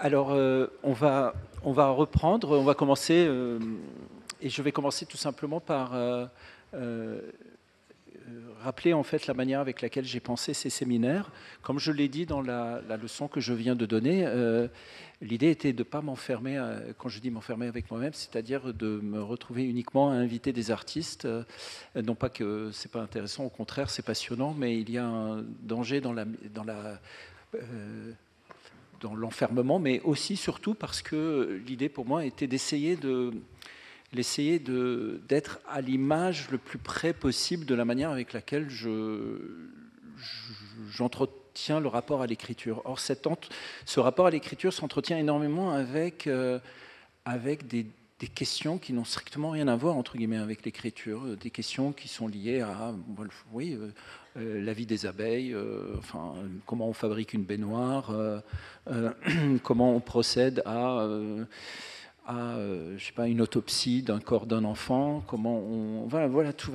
Alors, on va reprendre, on va commencer, et je vais commencer tout simplement par rappeler en fait la manière avec laquelle j'ai pensé ces séminaires. Comme je l'ai dit dans la leçon que je viens de donner, l'idée était de ne pas m'enfermer, quand je dis m'enfermer avec moi-même, c'est-à-dire de me retrouver uniquement à inviter des artistes. Non pas que c'est pas intéressant, au contraire c'est passionnant, mais il y a un danger dans l'enfermement, mais aussi surtout parce que l'idée pour moi était d'essayer d'être à l'image le plus près possible de la manière avec laquelle j'entretiens le rapport à l'écriture. Or, ce rapport à l'écriture s'entretient énormément avec des questions qui n'ont strictement rien à voir, entre guillemets, avec l'écriture, des questions qui sont liées à, oui, la vie des abeilles, enfin, comment on fabrique une baignoire, comment on procède à je sais pas, une autopsie d'un corps d'un enfant, comment on... Voilà tout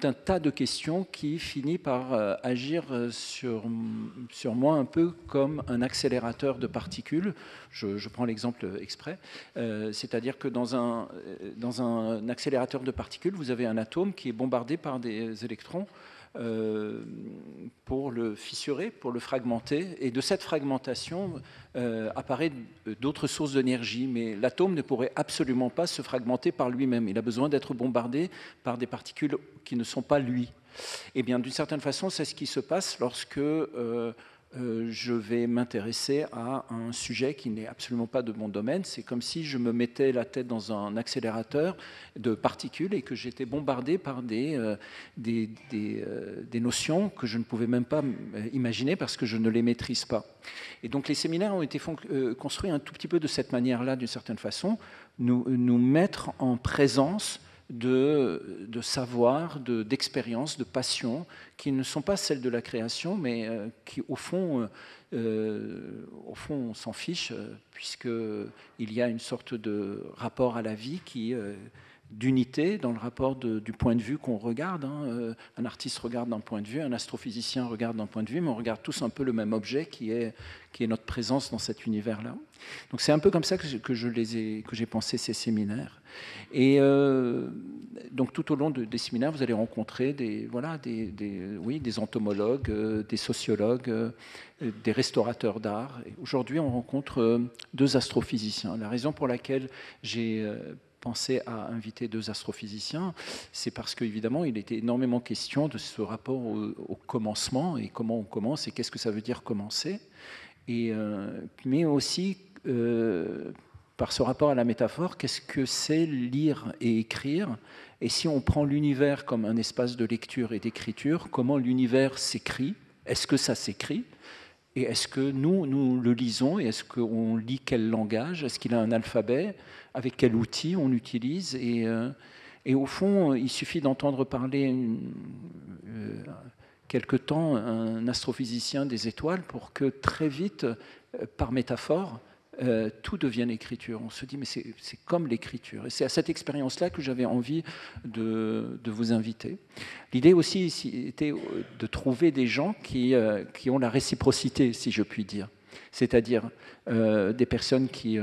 un tas de questions qui finit par agir sur moi un peu comme un accélérateur de particules. Je prends l'exemple exprès. C'est-à-dire que dans un accélérateur de particules, vous avez un atome qui est bombardé par des électrons pour le fissurer, pour le fragmenter. Et de cette fragmentation apparaissent d'autres sources d'énergie. Mais l'atome ne pourrait absolument pas se fragmenter par lui-même. Il a besoin d'être bombardé par des particules qui ne sont pas lui. Et bien, d'une certaine façon, c'est ce qui se passe lorsque je vais m'intéresser à un sujet qui n'est absolument pas de mon domaine. C'est comme si je me mettais la tête dans un accélérateur de particules et que j'étais bombardé par des notions que je ne pouvais même pas imaginer parce que je ne les maîtrise pas. Et donc les séminaires ont été construits un tout petit peu de cette manière-là, d'une certaine façon, nous mettre en présence de savoir, d'expérience, de passion, qui ne sont pas celles de la création, mais qui, au fond, on s'en fiche, puisqu'il y a une sorte de rapport à la vie qui d'unité dans le rapport du point de vue qu'on regarde. Un artiste regarde d'un point de vue, un astrophysicien regarde d'un point de vue, mais on regarde tous un peu le même objet qui est notre présence dans cet univers-là. Donc c'est un peu comme ça que j'ai pensé ces séminaires. Et donc tout au long des séminaires, vous allez rencontrer des entomologues, des sociologues, des restaurateurs d'art. Aujourd'hui, on rencontre deux astrophysiciens. La raison pour laquelle j'ai pensé à inviter deux astrophysiciens, c'est parce qu'évidemment, il était énormément question de ce rapport au commencement et comment on commence et qu'est-ce que ça veut dire commencer. Mais aussi par ce rapport à la métaphore, qu'est-ce que c'est lire et écrire? Et si on prend l'univers comme un espace de lecture et d'écriture, comment l'univers s'écrit? Est-ce que ça s'écrit? Et est-ce que nous le lisons? Et est-ce qu'on lit quel langage? Est-ce qu'il a un alphabet? Avec quel outil on l'utilise? Et au fond, il suffit d'entendre parler quelque temps un astrophysicien des étoiles pour que très vite, par métaphore, tout devienne écriture. On se dit, mais c'est comme l'écriture. Et c'est à cette expérience-là que j'avais envie de vous inviter. L'idée aussi ici était de trouver des gens qui ont la réciprocité, si je puis dire. C'est-à-dire des personnes qui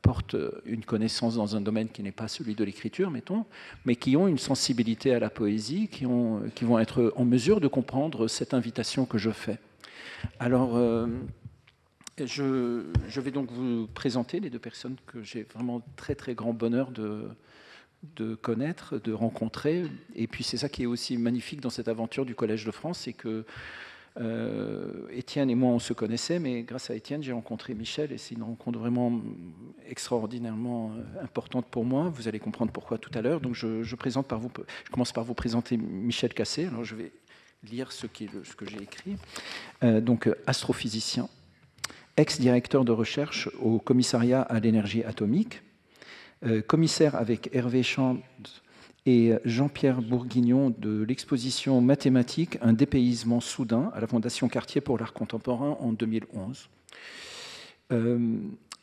portent une connaissance dans un domaine qui n'est pas celui de l'écriture, mettons, mais qui ont une sensibilité à la poésie, qui vont être en mesure de comprendre cette invitation que je fais. Alors, je vais donc vous présenter les deux personnes que j'ai vraiment très très grand bonheur de connaître, de rencontrer. Et puis c'est ça qui est aussi magnifique dans cette aventure du Collège de France, c'est que Étienne et moi on se connaissait, mais grâce à Étienne j'ai rencontré Michel et c'est une rencontre vraiment extraordinairement importante pour moi. Vous allez comprendre pourquoi tout à l'heure. Donc je commence par vous présenter Michel Cassé. Alors je vais lire ce que j'ai écrit. Donc astrophysicien, ex-directeur de recherche au commissariat à l'énergie atomique, commissaire avec Hervé Chand et Jean-Pierre Bourguignon de l'exposition Mathématiques, un dépaysement soudain à la Fondation Cartier pour l'art contemporain en 2011.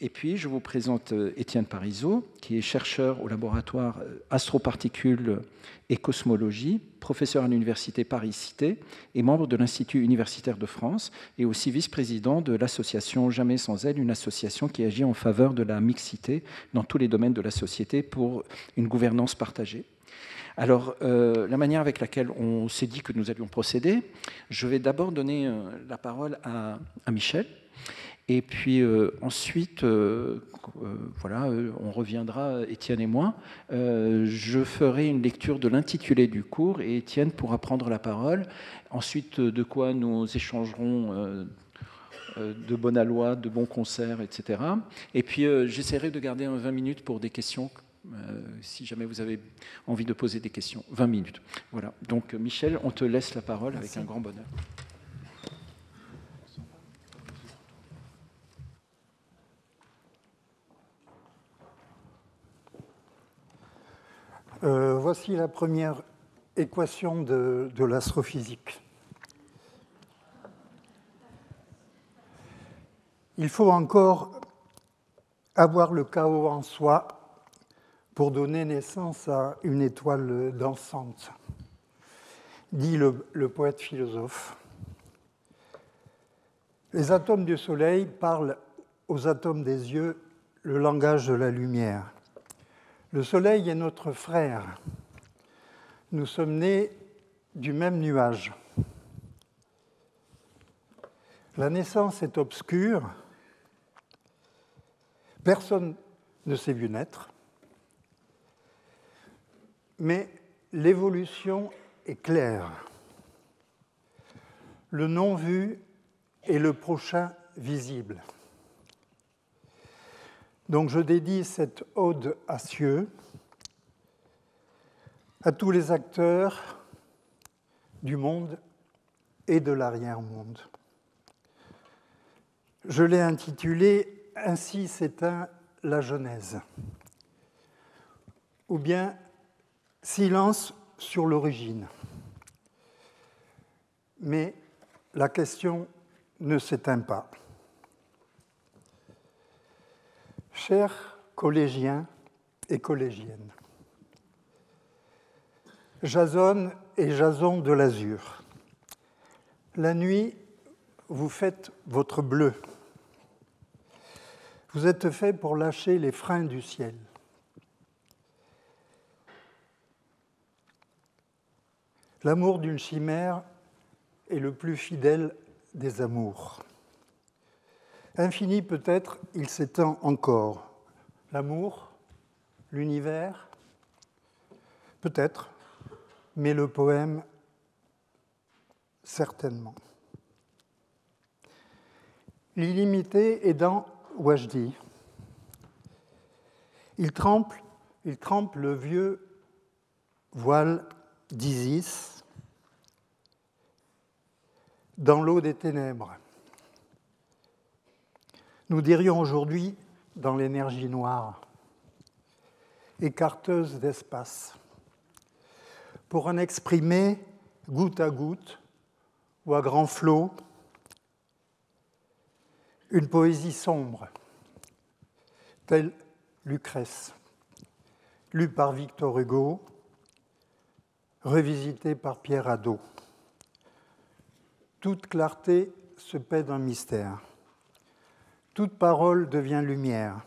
Et puis, je vous présente Étienne Parizeau, qui est chercheur au laboratoire Astroparticules et Cosmologie, professeur à l'Université Paris-Cité et membre de l'Institut universitaire de France, et aussi vice-président de l'association Jamais sans elle, une association qui agit en faveur de la mixité dans tous les domaines de la société pour une gouvernance partagée. Alors, la manière avec laquelle on s'est dit que nous allions procéder, je vais d'abord donner la parole à Michel. Et puis ensuite, voilà, on reviendra, Étienne et moi. Je ferai une lecture de l'intitulé du cours et Étienne pourra prendre la parole. Ensuite, de quoi nous échangerons de bonne aloi, de bons concerts, etc. Et puis, j'essaierai de garder 20 minutes pour des questions, si jamais vous avez envie de poser des questions. 20 minutes. Voilà. Donc, Michel, on te laisse la parole. Merci. Avec un grand bonheur. Voici la première équation de l'astrophysique. Il faut encore avoir le chaos en soi pour donner naissance à une étoile dansante, dit le poète philosophe. Les atomes du Soleil parlent aux atomes des yeux le langage de la lumière. Le Soleil est notre frère. Nous sommes nés du même nuage. La naissance est obscure. Personne ne s'est vu naître. Mais l'évolution est claire. Le non-vu est le prochain visible. Donc je dédie cette ode à cieux à tous les acteurs du monde et de l'arrière-monde. Je l'ai intitulée « Ainsi s'éteint la Genèse » ou bien « Silence sur l'origine ». Mais la question ne s'éteint pas. Chers collégiens et collégiennes, Jason et Jason de l'Azur, la nuit, vous faites votre bleu. Vous êtes faits pour lâcher les freins du ciel. L'amour d'une chimère est le plus fidèle des amours. Infini peut-être, il s'étend encore. L'amour, l'univers, peut-être, mais le poème, certainement. L'illimité est dans Wajdi. Il trempe le vieux voile d'Isis dans l'eau des ténèbres. Nous dirions aujourd'hui dans l'énergie noire, écarteuse d'espace, pour en exprimer goutte à goutte ou à grand flot une poésie sombre, telle Lucrèce, lue par Victor Hugo, revisitée par Pierre Hadot. Toute clarté se paie d'un mystère. Toute parole devient lumière.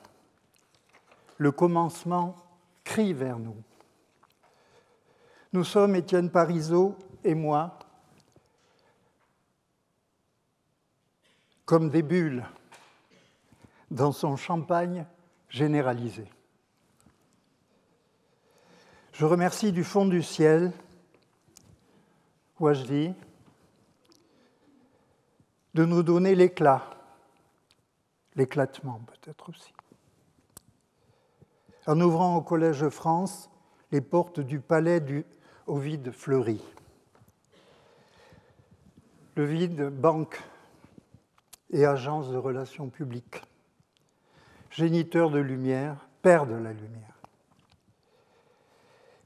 Le commencement crie vers nous. Nous sommes, Étienne Parizeau et moi, comme des bulles dans son champagne généralisé. Je remercie du fond du ciel Wajdi de nous donner l'éclat, l'éclatement peut-être aussi. En ouvrant au Collège de France les portes du palais du Ovide Fleury. Le vide, banque et agence de relations publiques, géniteur de lumière, père de la lumière,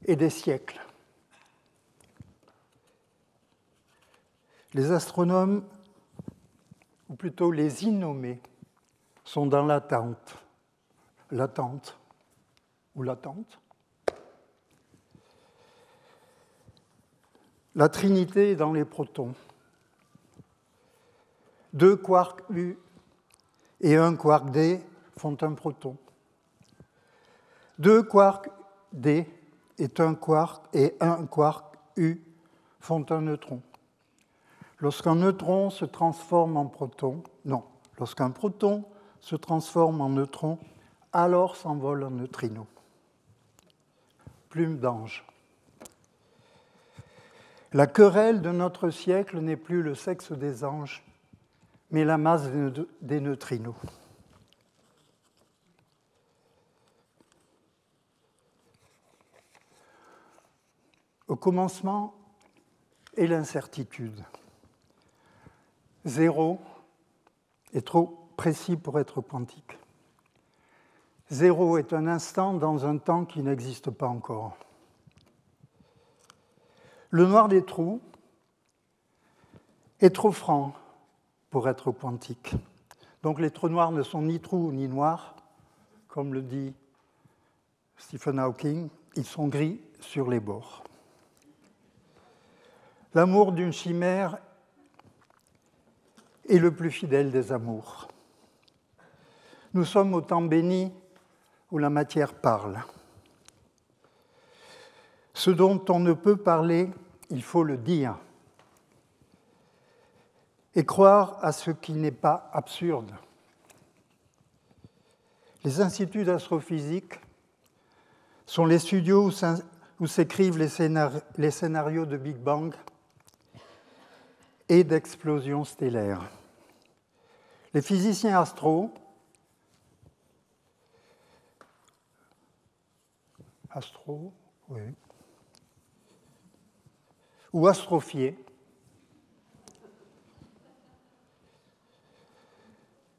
et des siècles. Les astronomes, ou plutôt les innommés, sont dans l'attente. L'attente ou l'attente. La trinité est dans les protons. 2 quarks U et 1 quark D font un proton. 2 quarks D et un quark U font un neutron. Lorsqu'un neutron se transforme en proton, non, lorsqu'un proton se transforme en neutron, alors s'envole un neutrino. Plume d'ange. La querelle de notre siècle n'est plus le sexe des anges, mais la masse des neutrinos. Au commencement est l'incertitude. 0 est trop précis pour être quantique. 0 est un instant dans un temps qui n'existe pas encore. Le noir des trous est trop franc pour être quantique. Donc les trous noirs ne sont ni trous ni noirs, comme le dit Stephen Hawking, ils sont gris sur les bords. L'amour d'une chimère est le plus fidèle des amours. Nous sommes au temps béni où la matière parle. Ce dont on ne peut parler, il faut le dire. Et croire à ce qui n'est pas absurde. Les instituts d'astrophysique sont les studios où s'écrivent les scénarios de Big Bang et d'explosions stellaires. Les physiciens ou astrophiés,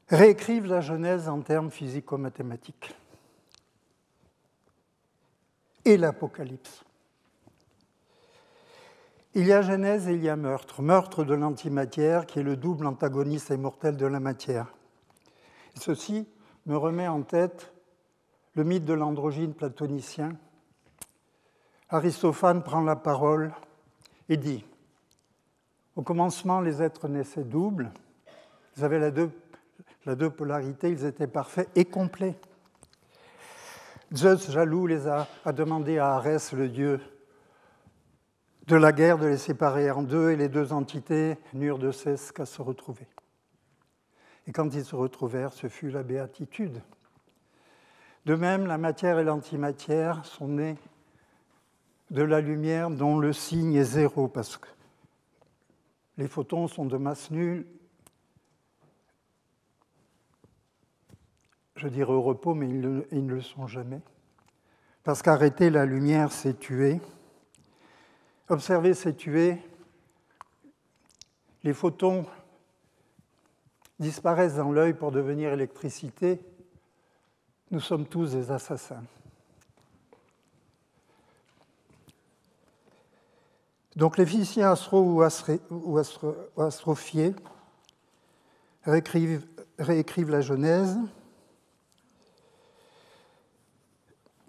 réécrivent la Genèse en termes physico-mathématiques. Et l'Apocalypse. Il y a Genèse et il y a meurtre. Meurtre de l'antimatière, qui est le double antagoniste immortel de la matière. Et ceci me remet en tête le mythe de l'androgyne platonicien. Aristophane prend la parole et dit « Au commencement, les êtres naissaient doubles. Ils avaient la deux polarités, ils étaient parfaits et complets. Zeus, jaloux, a demandé à Arès, le dieu de la guerre, de les séparer en deux, et les deux entités n'eurent de cesse qu'à se retrouver. Et quand ils se retrouvèrent, ce fut la béatitude. De même, la matière et l'antimatière sont nés de la lumière dont le signe est 0, parce que les photons sont de masse nulle. Je dirais au repos, mais ils ne le sont jamais. Parce qu'arrêter la lumière, c'est tuer. Observer, c'est tuer. Les photons disparaissent dans l'œil pour devenir électricité. Nous sommes tous des assassins. Donc les physiciens ou astrophiés réécrivent la Genèse.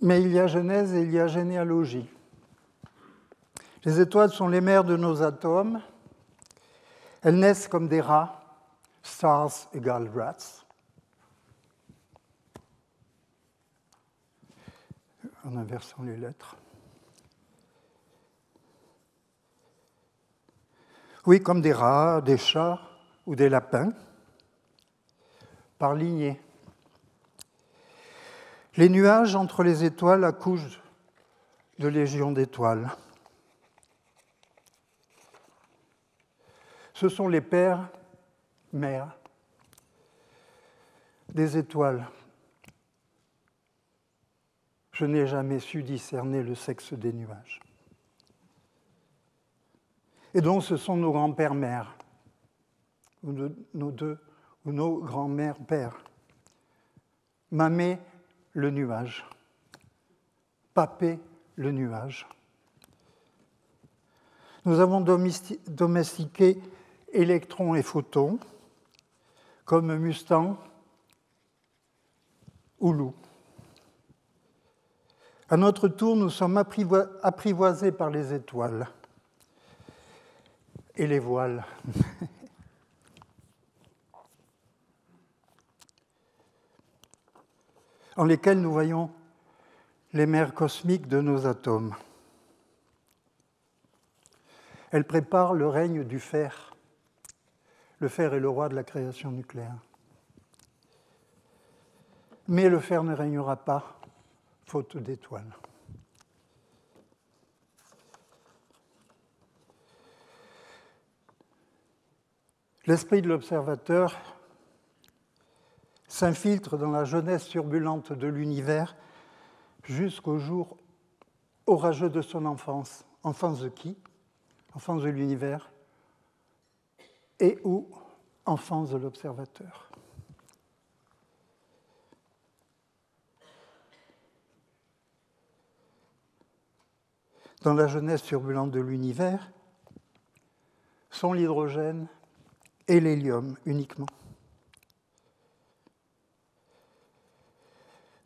Mais il y a Genèse et il y a généalogie. Les étoiles sont les mères de nos atomes. Elles naissent comme des rats. Stars égale rats. En inversant les lettres. Oui, comme des rats, des chats ou des lapins, par lignée. Les nuages entre les étoiles accouchent de légions d'étoiles. Ce sont les pères, mères des étoiles. Je n'ai jamais su discerner le sexe des nuages. Et donc ce sont nos grands-pères mères, ou nos grands-mères pères. Mamé, le nuage. Papé, le nuage. Nous avons domestiqué électrons et photons, comme Mustang ou loup. À notre tour, nous sommes apprivoisés par les étoiles et les voiles. En lesquels nous voyons les mers cosmiques de nos atomes. Elle prépare le règne du fer. Le fer est le roi de la création nucléaire. Mais le fer ne régnera pas, faute d'étoiles. L'esprit de l'observateur s'infiltre dans la jeunesse turbulente de l'univers jusqu'au jour orageux de son enfance. Enfance de qui? Enfance de l'univers et ou enfance de l'observateur. Dans la jeunesse turbulente de l'univers, sont l'hydrogène et l'hélium uniquement.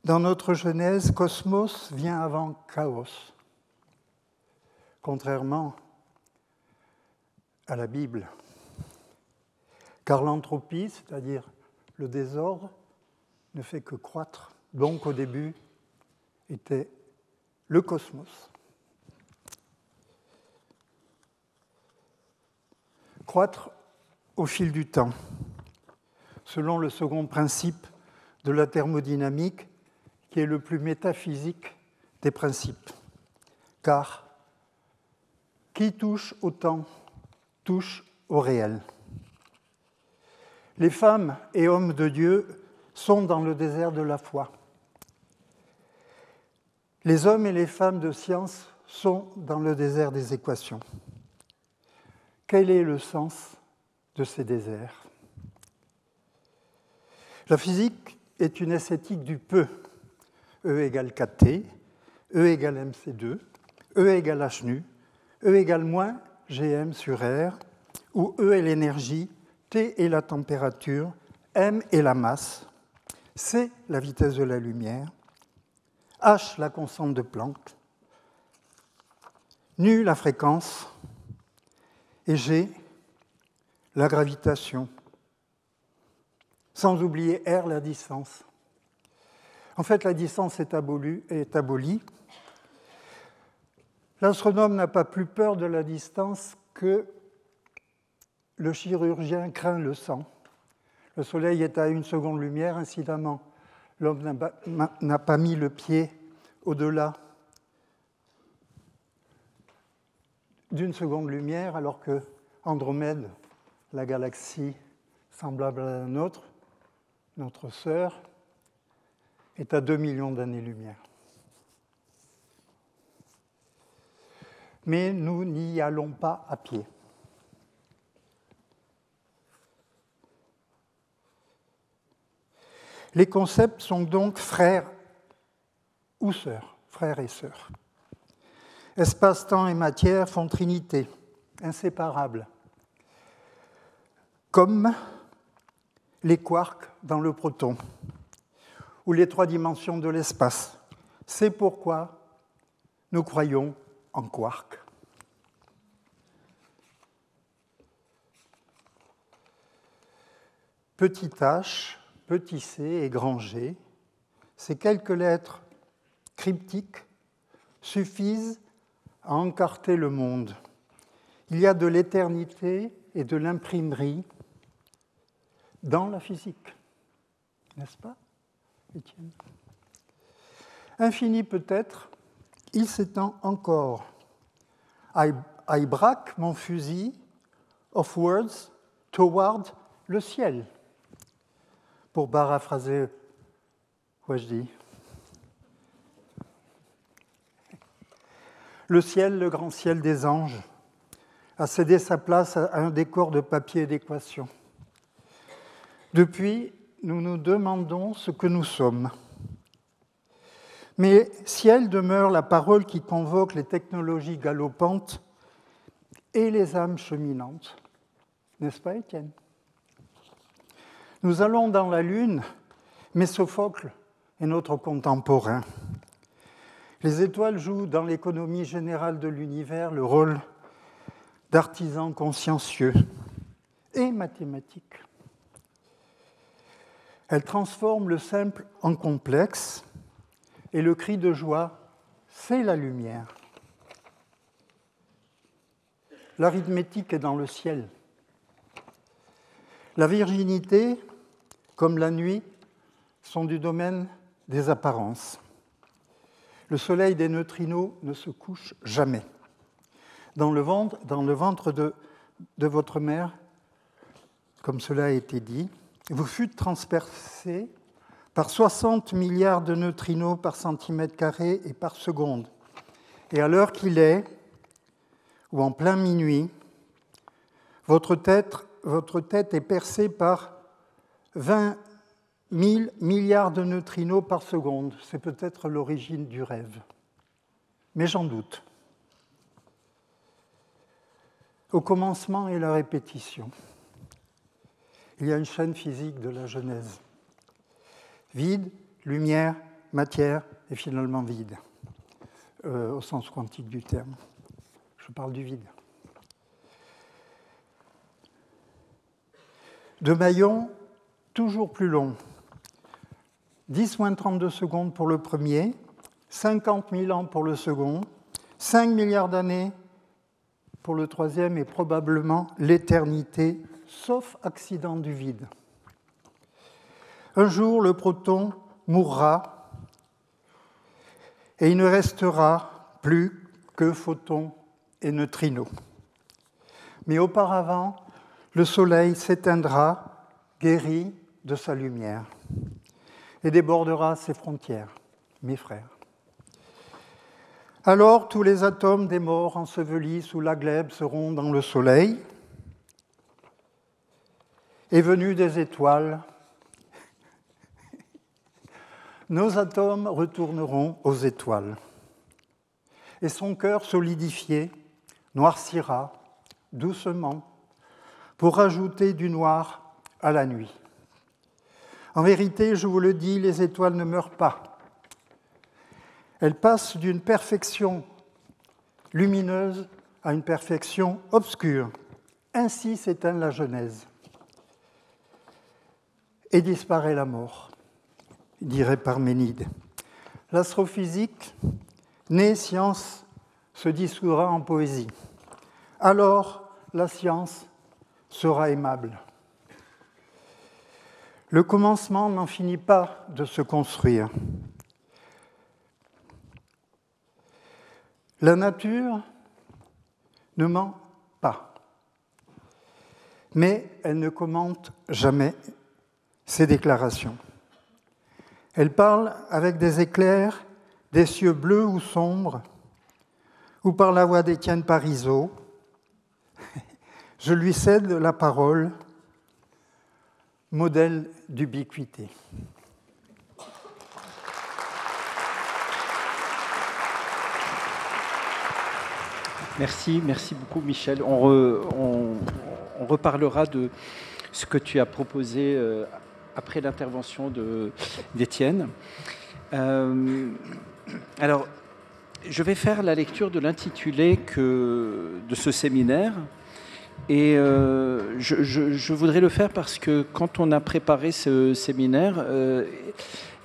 Dans notre genèse, cosmos vient avant chaos, contrairement à la Bible. Car l'entropie, c'est-à-dire le désordre, ne fait que croître. Donc au début était le cosmos. Croître au fil du temps, selon le second principe de la thermodynamique, qui est le plus métaphysique des principes. Car qui touche au temps touche au réel. Les femmes et hommes de Dieu sont dans le désert de la foi. Les hommes et les femmes de science sont dans le désert des équations. Quel est le sens de ces déserts? La physique est une esthétique du peu. E égale kT, E égale mc2, E égale h nu, E égale moins gm sur R, où E est l'énergie, T est la température, M est la masse, C la vitesse de la lumière, H la constante de Planck, nu la fréquence, et G la gravitation, sans oublier R la distance. En fait, la distance est abolie. L'astronome n'a pas plus peur de la distance que le chirurgien craint le sang. Le Soleil est à 1 seconde-lumière, incidemment. L'homme n'a pas mis le pied au-delà d'1 seconde-lumière, alors que Andromède, la galaxie semblable à la nôtre, notre sœur, est à 2 millions d'années-lumière. Mais nous n'y allons pas à pied. Les concepts sont donc frères ou sœurs, frères et sœurs. Espace, temps et matière font trinité, inséparables, comme les quarks dans le proton, ou les 3 dimensions de l'espace. C'est pourquoi nous croyons en quarks. Petit h, petit c et grand G, ces quelques lettres cryptiques suffisent à encarter le monde. Il y a de l'éternité et de l'imprimerie dans la physique, n'est-ce pas, Étienne? Infini peut-être, il s'étend encore. I braque mon fusil of words toward le ciel, pour paraphraser Wajdi. Le ciel, le grand ciel des anges, a cédé sa place à un décor de papier et d'équations. Depuis, nous nous demandons ce que nous sommes. Mais ciel demeure la parole qui convoque les technologies galopantes et les âmes cheminantes. N'est-ce pas, Étienne? Nous allons dans la Lune, mais Sophocle et notre contemporain. Les étoiles jouent dans l'économie générale de l'univers le rôle d'artisans consciencieux et mathématiques. Elles transforment le simple en complexe, et le cri de joie, c'est la lumière. L'arithmétique est dans le ciel. La virginité, comme la nuit, sont du domaine des apparences. Le soleil des neutrinos ne se couche jamais. Dans le ventre de votre mère, comme cela a été dit, vous fûtes transpercé par 60 milliards de neutrinos par centimètre carré et par seconde. Et à l'heure qu'il est, ou en plein minuit, votre tête est percée par 20 000 milliards de neutrinos par seconde. C'est peut-être l'origine du rêve. Mais j'en doute. Au commencement est la répétition. Il y a une chaîne physique de la Genèse. Vide, lumière, matière et finalement vide, au sens quantique du terme. Je parle du vide. De maillons toujours plus longs. 10 moins 32 secondes pour le premier, 50 000 ans pour le second, 5 milliards d'années pour le troisième et probablement l'éternité, sauf accident du vide. Un jour, le proton mourra et il ne restera plus que photons et neutrinos. Mais auparavant, le soleil s'éteindra, guéri de sa lumière, et débordera ses frontières, mes frères. Alors, tous les atomes des morts ensevelis sous la glèbe seront dans le soleil, et venus des étoiles, nos atomes retourneront aux étoiles, et son cœur solidifié noircira doucement pour ajouter du noir à la nuit. En vérité, je vous le dis, les étoiles ne meurent pas. Elles passent d'une perfection lumineuse à une perfection obscure. Ainsi s'éteint la Genèse. Et disparaît la mort, dirait Parménide. L'astrophysique, née science, se dissoudra en poésie. Alors, la science sera aimable. Le commencement n'en finit pas de se construire. La nature ne ment pas, mais elle ne commente jamais ses déclarations. Elle parle avec des éclairs, des cieux bleus ou sombres, ou par la voix d'Étienne Parizeau. Je lui cède la parole, modèle d'ubiquité. Merci beaucoup Michel. On reparlera de ce que tu as proposé après l'intervention d'Étienne. Alors, je vais faire la lecture de l'intitulé de ce séminaire. Et je voudrais le faire parce que quand on a préparé ce séminaire,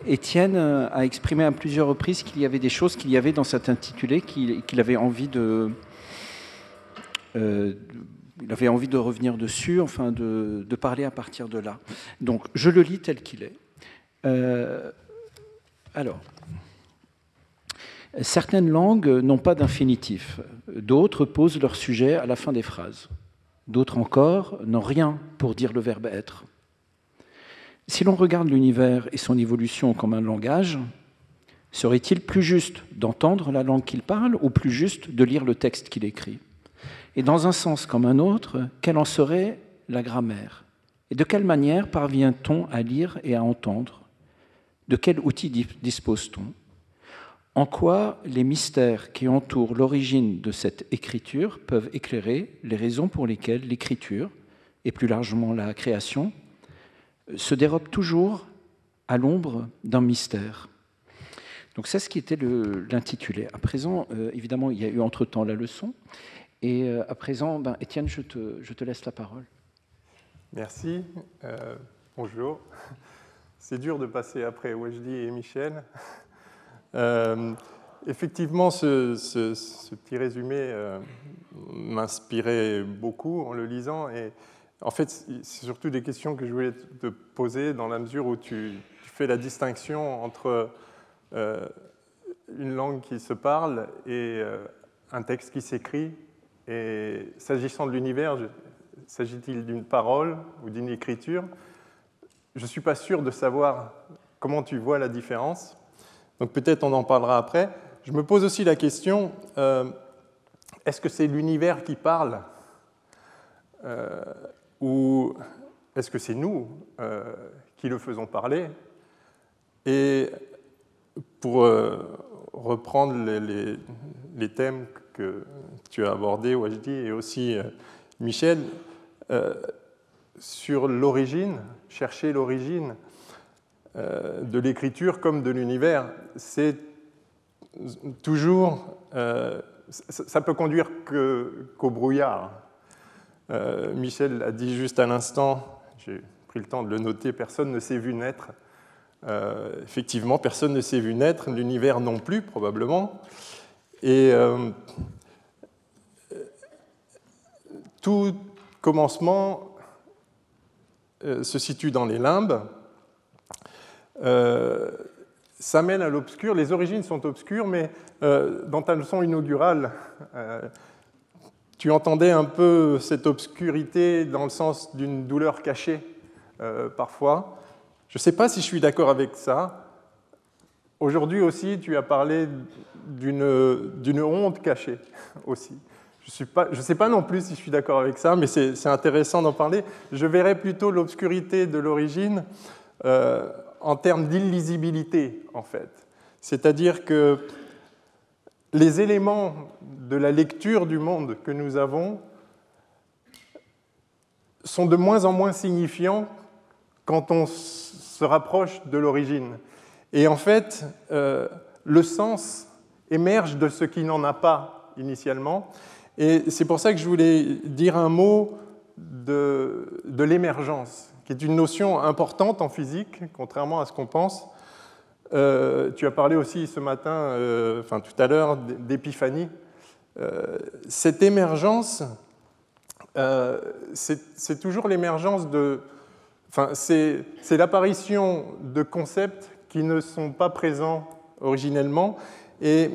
Étienne a exprimé à plusieurs reprises qu'il y avait des choses qu'il y avait dans cet intitulé qu'il avait envie de revenir dessus, enfin de parler à partir de là. Donc je le lis tel qu'il est. Alors, certaines langues n'ont pas d'infinitif, d'autres posent leur sujet à la fin des phrases. D'autres encore n'ont rien pour dire le verbe être. Si l'on regarde l'univers et son évolution comme un langage, serait-il plus juste d'entendre la langue qu'il parle ou plus juste de lire le texte qu'il écrit ? Et dans un sens comme un autre, quelle en serait la grammaire ? Et de quelle manière parvient-on à lire et à entendre ? De quel outil dispose-t-on ? En quoi les mystères qui entourent l'origine de cette écriture peuvent éclairer les raisons pour lesquelles l'écriture, et plus largement la création, se dérobent toujours à l'ombre d'un mystère. Donc c'est ce qui était l'intitulé. À présent, évidemment, il y a eu entre-temps la leçon. Et à présent, Étienne, je te laisse la parole. Merci. Bonjour. C'est dur de passer après Wajdi et Michel. Effectivement, ce petit résumé m'inspirait beaucoup en le lisant. Et en fait, c'est surtout des questions que je voulais te poser dans la mesure où tu fais la distinction entre une langue qui se parle et un texte qui s'écrit. Et s'agissant de l'univers, s'agit-il d'une parole ou d'une écriture? Je ne suis pas sûr de savoir comment tu vois la différence. Donc peut-être on en parlera après. Je me pose aussi la question, est-ce que c'est l'univers qui parle ou est-ce que c'est nous qui le faisons parler? Et pour reprendre les thèmes que tu as abordés, Wajdi, et aussi Michel, sur l'origine, chercher l'origine de l'écriture comme de l'univers, c'est toujours, ça peut conduire qu'au brouillard. Michel a dit juste à l'instant, j'ai pris le temps de le noter, personne ne s'est vu naître. Effectivement, personne ne s'est vu naître, l'univers non plus, probablement. Et tout commencement se situe dans les limbes. Ça mène à l'obscur. Les origines sont obscures, mais dans ta leçon inaugurale, tu entendais un peu cette obscurité dans le sens d'une douleur cachée, parfois. Je ne sais pas si je suis d'accord avec ça. Aujourd'hui aussi, tu as parlé d'une honte cachée aussi. Je ne sais pas non plus si je suis d'accord avec ça, mais c'est intéressant d'en parler. Je verrais plutôt l'obscurité de l'origine en termes d'illisibilité, en fait. C'est-à-dire que les éléments de la lecture du monde que nous avons sont de moins en moins signifiants quand on se rapproche de l'origine. Et en fait, le sens émerge de ce qui n'en a pas initialement. Et c'est pour ça que je voulais dire un mot de l'émergence, qui est une notion importante en physique, contrairement à ce qu'on pense. Tu as parlé aussi ce matin, enfin tout à l'heure, d'épiphanie. Cette émergence, c'est toujours l'émergence de... Enfin, c'est l'apparition de concepts qui ne sont pas présents originellement. Et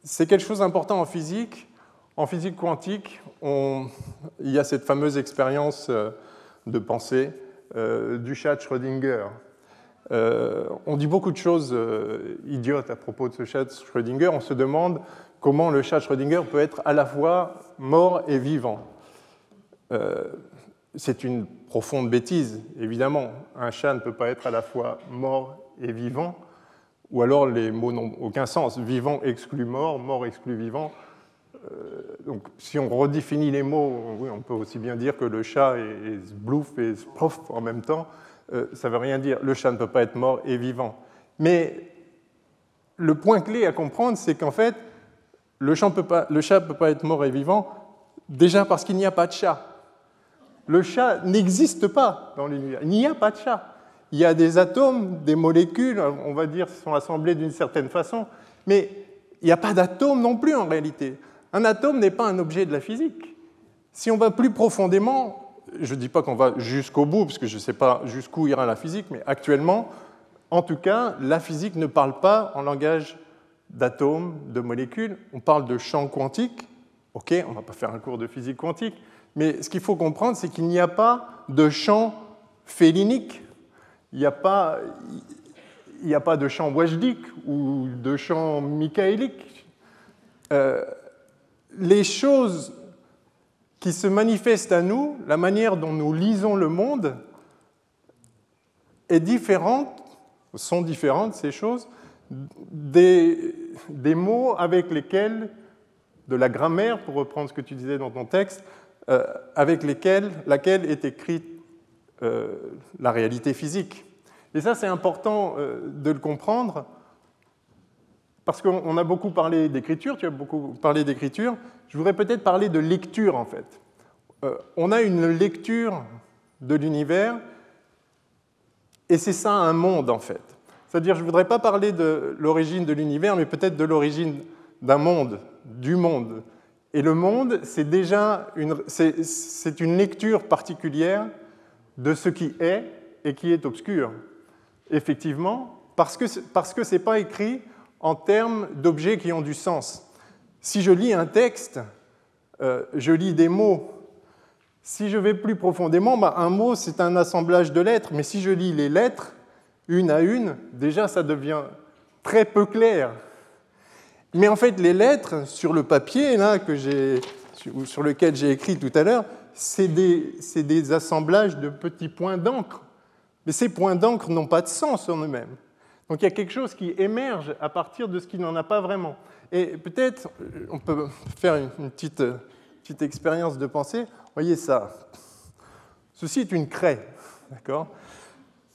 c'est quelque chose d'important en physique. En physique quantique, il y a cette fameuse expérience de pensée du chat de Schrödinger. On dit beaucoup de choses idiotes à propos de ce chat de Schrödinger. On se demande comment le chat de Schrödinger peut être à la fois mort et vivant. C'est une profonde bêtise, évidemment. Un chat ne peut pas être à la fois mort et vivant, ou alors les mots n'ont aucun sens. Vivant exclut mort, mort exclut vivant. Donc, si on redéfinit les mots, oui, on peut aussi bien dire que le chat est zblouf et sprof en même temps. Ça ne veut rien dire. Le chat ne peut pas être mort et vivant. Mais le point clé à comprendre, c'est qu'en fait, le chat ne peut pas être mort et vivant, déjà parce qu'il n'y a pas de chat. Le chat n'existe pas dans l'univers. Il n'y a pas de chat. Il y a des atomes, des molécules, on va dire, sont assemblées d'une certaine façon, mais il n'y a pas d'atome non plus en réalité. Un atome n'est pas un objet de la physique. Si on va plus profondément, je ne dis pas qu'on va jusqu'au bout, parce que je ne sais pas jusqu'où ira la physique, mais actuellement, en tout cas, la physique ne parle pas en langage d'atomes, de molécules. On parle de champs quantiques. OK, on ne va pas faire un cours de physique quantique, mais ce qu'il faut comprendre, c'est qu'il n'y a pas de champ félinique. Il n'y a pas de champ wajdique ou de champ michaélique. Les choses qui se manifestent à nous, la manière dont nous lisons le monde, est différente, sont différentes, ces choses, des mots avec lesquels, de la grammaire, pour reprendre ce que tu disais dans ton texte, avec laquelle est écrite la réalité physique. Et ça, c'est important de le comprendre, parce qu'on a beaucoup parlé d'écriture, tu as beaucoup parlé d'écriture, je voudrais peut-être parler de lecture, en fait. On a une lecture de l'univers, et c'est ça un monde, en fait. C'est-à-dire, je ne voudrais pas parler de l'origine de l'univers, mais peut-être de l'origine d'un monde, du monde. Et le monde, c'est déjà c'est une lecture particulière de ce qui est et qui est obscur. Effectivement, parce que ce n'est pas écrit en termes d'objets qui ont du sens. Si je lis un texte, je lis des mots. Si je vais plus profondément, un mot, c'est un assemblage de lettres, mais si je lis les lettres, une à une, déjà, ça devient très peu clair. Mais en fait, les lettres, sur le papier, là, sur lequel j'ai écrit tout à l'heure, c'est des assemblages de petits points d'encre. Mais ces points d'encre n'ont pas de sens en eux-mêmes. Donc il y a quelque chose qui émerge à partir de ce qui n'en a pas vraiment. Et peut-être, on peut faire une petite expérience de pensée. Voyez ça. Ceci est une craie. D'accord ?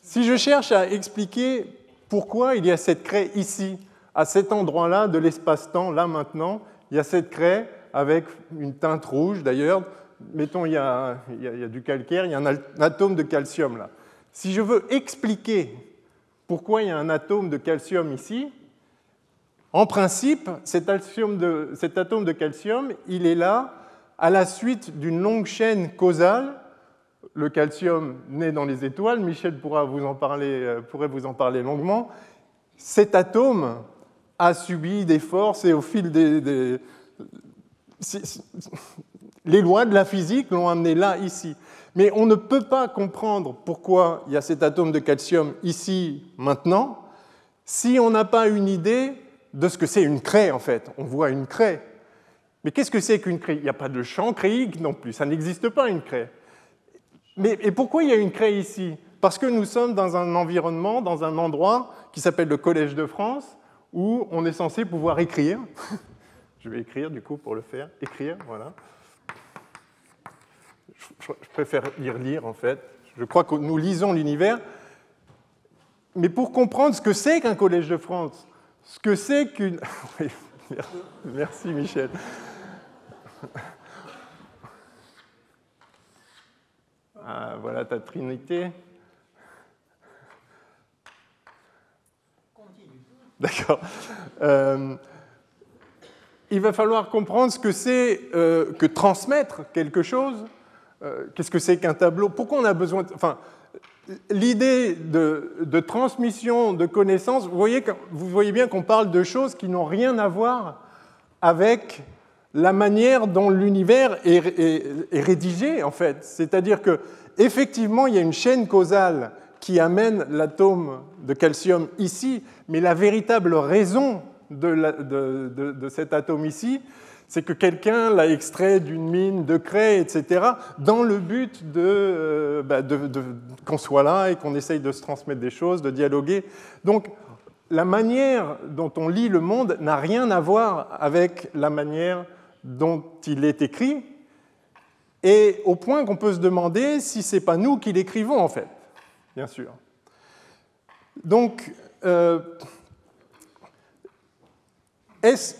Si je cherche à expliquer pourquoi il y a cette craie ici, à cet endroit-là de l'espace-temps, là maintenant, il y a cette craie avec une teinte rouge d'ailleurs. Mettons, il y a du calcaire, il y a un atome de calcium là. Si je veux expliquer pourquoi il y a un atome de calcium ici, en principe, cet atome de calcium, il est là à la suite d'une longue chaîne causale. Le calcium naît dans les étoiles, Michel pourrait vous en parler longuement. Cet atome a subi des forces et au fil les lois de la physique l'ont amené là, ici. Mais on ne peut pas comprendre pourquoi il y a cet atome de calcium ici, maintenant, si on n'a pas une idée de ce que c'est une craie, en fait. On voit une craie. Mais qu'est-ce que c'est qu'une craie ? Il n'y a pas de champ crayique non plus, ça n'existe pas, une craie. Et pourquoi il y a une craie ici ? Parce que nous sommes dans un environnement, dans un endroit qui s'appelle le Collège de France, où on est censé pouvoir écrire. Je vais écrire, du coup, pour le faire. Écrire, voilà. Je préfère lire, en fait. Je crois que nous lisons l'univers. Mais pour comprendre ce que c'est qu'un Collège de France, ce que c'est qu'une... Oui, merci, Michel. Ah, voilà ta trinité. D'accord. Il va falloir comprendre ce que c'est que transmettre quelque chose. Qu'est-ce que c'est qu'un tableau ? Pourquoi on a besoin enfin, l'idée de transmission de connaissances, vous voyez bien qu'on parle de choses qui n'ont rien à voir avec la manière dont l'univers est rédigé, en fait. C'est-à-dire qu'effectivement, il y a une chaîne causale qui amène l'atome de calcium ici, mais la véritable raison de cet atome ici, c'est que quelqu'un l'a extrait d'une mine de craie, etc., dans le but qu'on soit là et qu'on essaye de se transmettre des choses, de dialoguer. Donc, la manière dont on lit le monde n'a rien à voir avec la manière dont il est écrit, et au point qu'on peut se demander si ce n'est pas nous qui l'écrivons, en fait, bien sûr. Donc, est-ce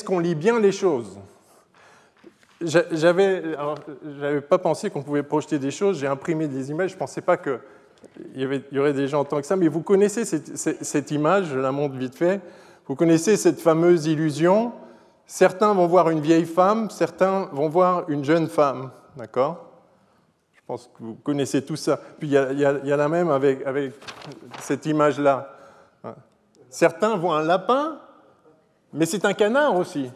qu'on lit bien les choses ? J'avais pas pensé qu'on pouvait projeter des choses, j'ai imprimé des images, je ne pensais pas qu'il y aurait des gens en tant que ça, mais vous connaissez cette image, je la montre vite fait, vous connaissez cette fameuse illusion, certains vont voir une vieille femme, certains vont voir une jeune femme, d'accord ? Je pense que vous connaissez tout ça. Puis il y a la même avec cette image-là. Certains voient un lapin, mais c'est un canard aussi.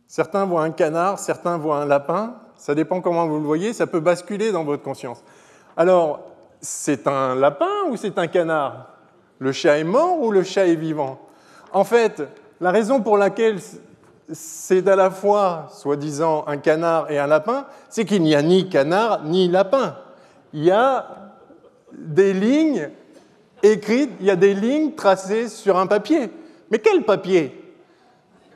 Certains voient un canard, certains voient un lapin. Ça dépend comment vous le voyez, ça peut basculer dans votre conscience. Alors, c'est un lapin ou c'est un canard ? Le chat est mort ou le chat est vivant ? En fait, la raison pour laquelle c'est à la fois, soi-disant, un canard et un lapin, c'est qu'il n'y a ni canard ni lapin. Il y a des lignes écrites, il y a des lignes tracées sur un papier. Mais quel papier ?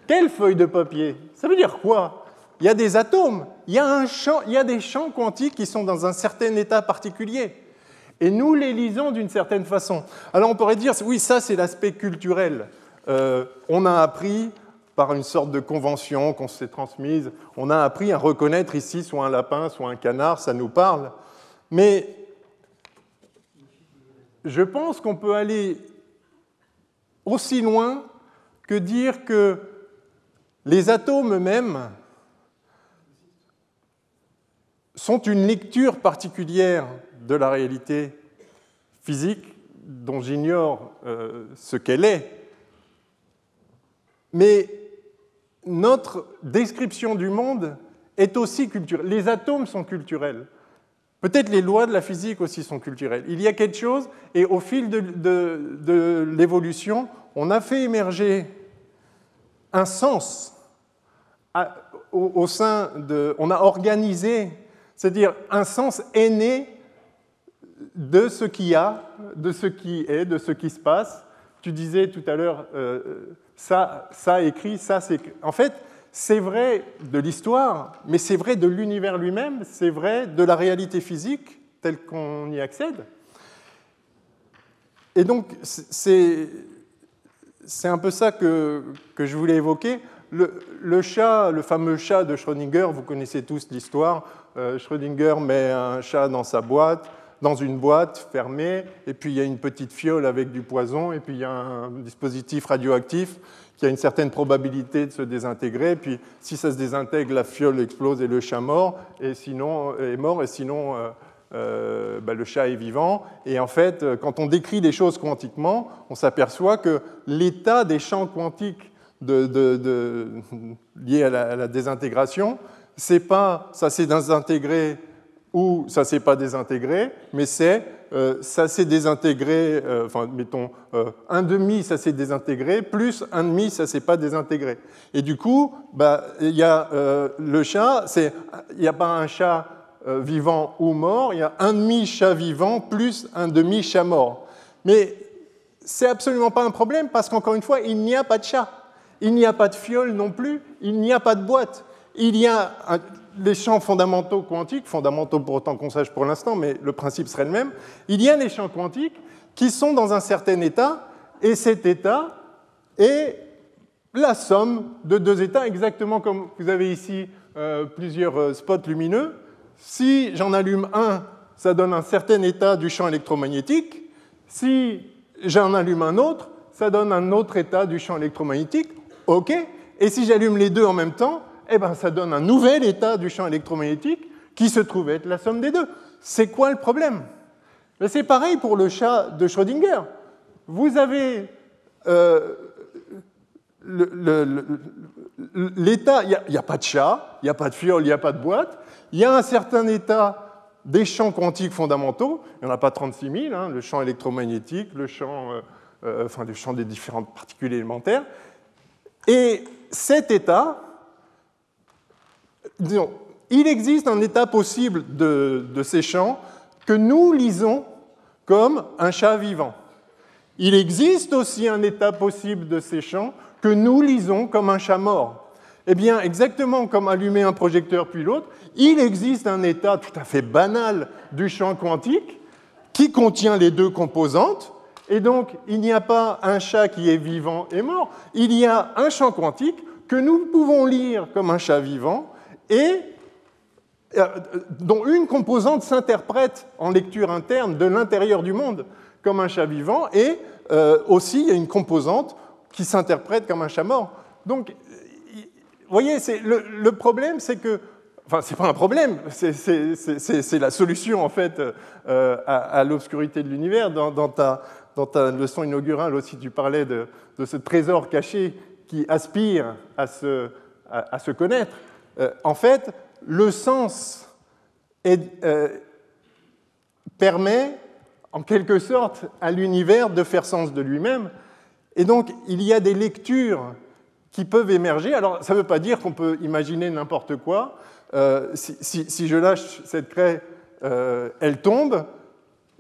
Quelle feuille de papier ? Ça veut dire quoi ? il y a des atomes, il y a des champs quantiques qui sont dans un certain état particulier. Et nous les lisons d'une certaine façon. Alors on pourrait dire, oui, ça c'est l'aspect culturel. On a appris, par une sorte de convention qu'on s'est transmise, on a appris à reconnaître ici soit un lapin, soit un canard, ça nous parle. Mais je pense qu'on peut aller aussi loin que dire que les atomes eux-mêmes sont une lecture particulière de la réalité physique dont j'ignore ce qu'elle est. Mais notre description du monde est aussi culturelle. Les atomes sont culturels. Peut-être les lois de la physique aussi sont culturelles. Il y a quelque chose, et au fil de l'évolution, on a fait émerger un sens au sein de... On a organisé, c'est-à-dire un sens est né de ce qu'il y a, de ce qui est, de ce qui se passe. Tu disais tout à l'heure, ça écrit, ça c'est... En fait, c'est vrai de l'histoire, mais c'est vrai de l'univers lui-même, c'est vrai de la réalité physique telle qu'on y accède. Et donc, c'est un peu ça que je voulais évoquer. Le chat, le fameux chat de Schrödinger, vous connaissez tous l'histoire. Schrödinger met un chat dans une boîte fermée, et puis il y a une petite fiole avec du poison, et puis il y a un dispositif radioactif qui a une certaine probabilité de se désintégrer, puis si ça se désintègre, la fiole explose et le chat mort, et sinon, est mort, et sinon le chat est vivant. Et en fait, quand on décrit les choses quantiquement, on s'aperçoit que l'état des champs quantiques liés à la désintégration, c'est pas ça s'est désintégré ou ça s'est pas désintégré, mais c'est ça s'est désintégré, mettons 1,5 ça s'est désintégré, plus 1,5 ça s'est pas désintégré. Et du coup, il y a le chat, il n'y a pas un chat vivant ou mort, il y a 1,5 chat vivant plus 1,5 chat mort. Mais c'est absolument pas un problème parce qu'encore une fois, il n'y a pas de chat. Il n'y a pas de fiole non plus, il n'y a pas de boîte. Il y a les champs fondamentaux quantiques, fondamentaux pour autant qu'on sache pour l'instant, mais le principe serait le même. Il y a les champs quantiques qui sont dans un certain état, et cet état est la somme de deux états, exactement comme vous avez ici plusieurs spots lumineux. Si j'en allume un, ça donne un certain état du champ électromagnétique. Si j'en allume un autre, ça donne un autre état du champ électromagnétique. OK. Et si j'allume les deux en même temps, ça donne un nouvel état du champ électromagnétique qui se trouve être la somme des deux. C'est quoi le problème? C'est pareil pour le chat de Schrödinger. Vous avez l'état, il n'y a pas de chat, il n'y a pas de fiole, il n'y a pas de boîte. Il y a un certain état des champs quantiques fondamentaux. Il n'y en a pas 36 000, le champ électromagnétique, le champ des différentes particules élémentaires. Et cet état, disons, il existe un état possible de ces champs que nous lisons comme un chat vivant. Il existe aussi un état possible de ces champs que nous lisons comme un chat mort. Eh bien, exactement comme allumer un projecteur puis l'autre, il existe un état tout à fait banal du champ quantique qui contient les deux composantes. Et donc, il n'y a pas un chat qui est vivant et mort, il y a un champ quantique que nous pouvons lire comme un chat vivant et dont une composante s'interprète en lecture interne de l'intérieur du monde comme un chat vivant, et aussi il y a une composante qui s'interprète comme un chat mort. Donc, vous voyez, le problème, c'est que... Enfin, c'est pas un problème, c'est la solution, en fait, à l'obscurité de l'univers. Dans ta leçon inaugurale aussi, tu parlais de ce trésor caché qui aspire à se connaître. En fait, le sens permet, en quelque sorte, à l'univers de faire sens de lui-même. Et donc, il y a des lectures qui peuvent émerger. Alors, ça ne veut pas dire qu'on peut imaginer n'importe quoi. Si je lâche cette craie, elle tombe.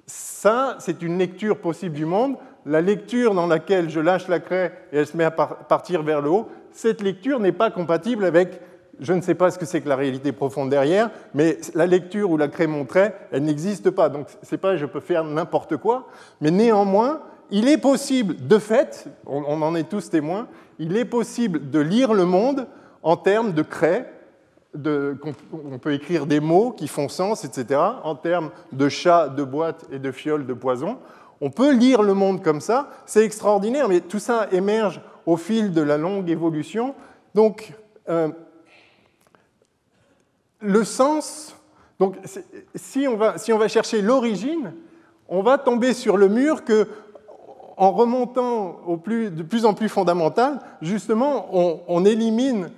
Ça, c'est une lecture possible du monde. La lecture dans laquelle je lâche la craie et elle se met à partir vers le haut, cette lecture n'est pas compatible avec je ne sais pas ce que c'est que la réalité profonde derrière, mais la lecture où la craie montrait, elle n'existe pas. Donc, c'est pas je peux faire n'importe quoi, mais néanmoins, il est possible, de fait, on en est tous témoins, il est possible de lire le monde en termes de craie, on peut écrire des mots qui font sens, etc., en termes de chat, de boîte et de fiole de poison. On peut lire le monde comme ça, c'est extraordinaire, mais tout ça émerge au fil de la longue évolution. Donc, le sens, donc, si on va chercher l'origine, on va tomber sur le mur que, en remontant de plus en plus fondamental, justement, on élimine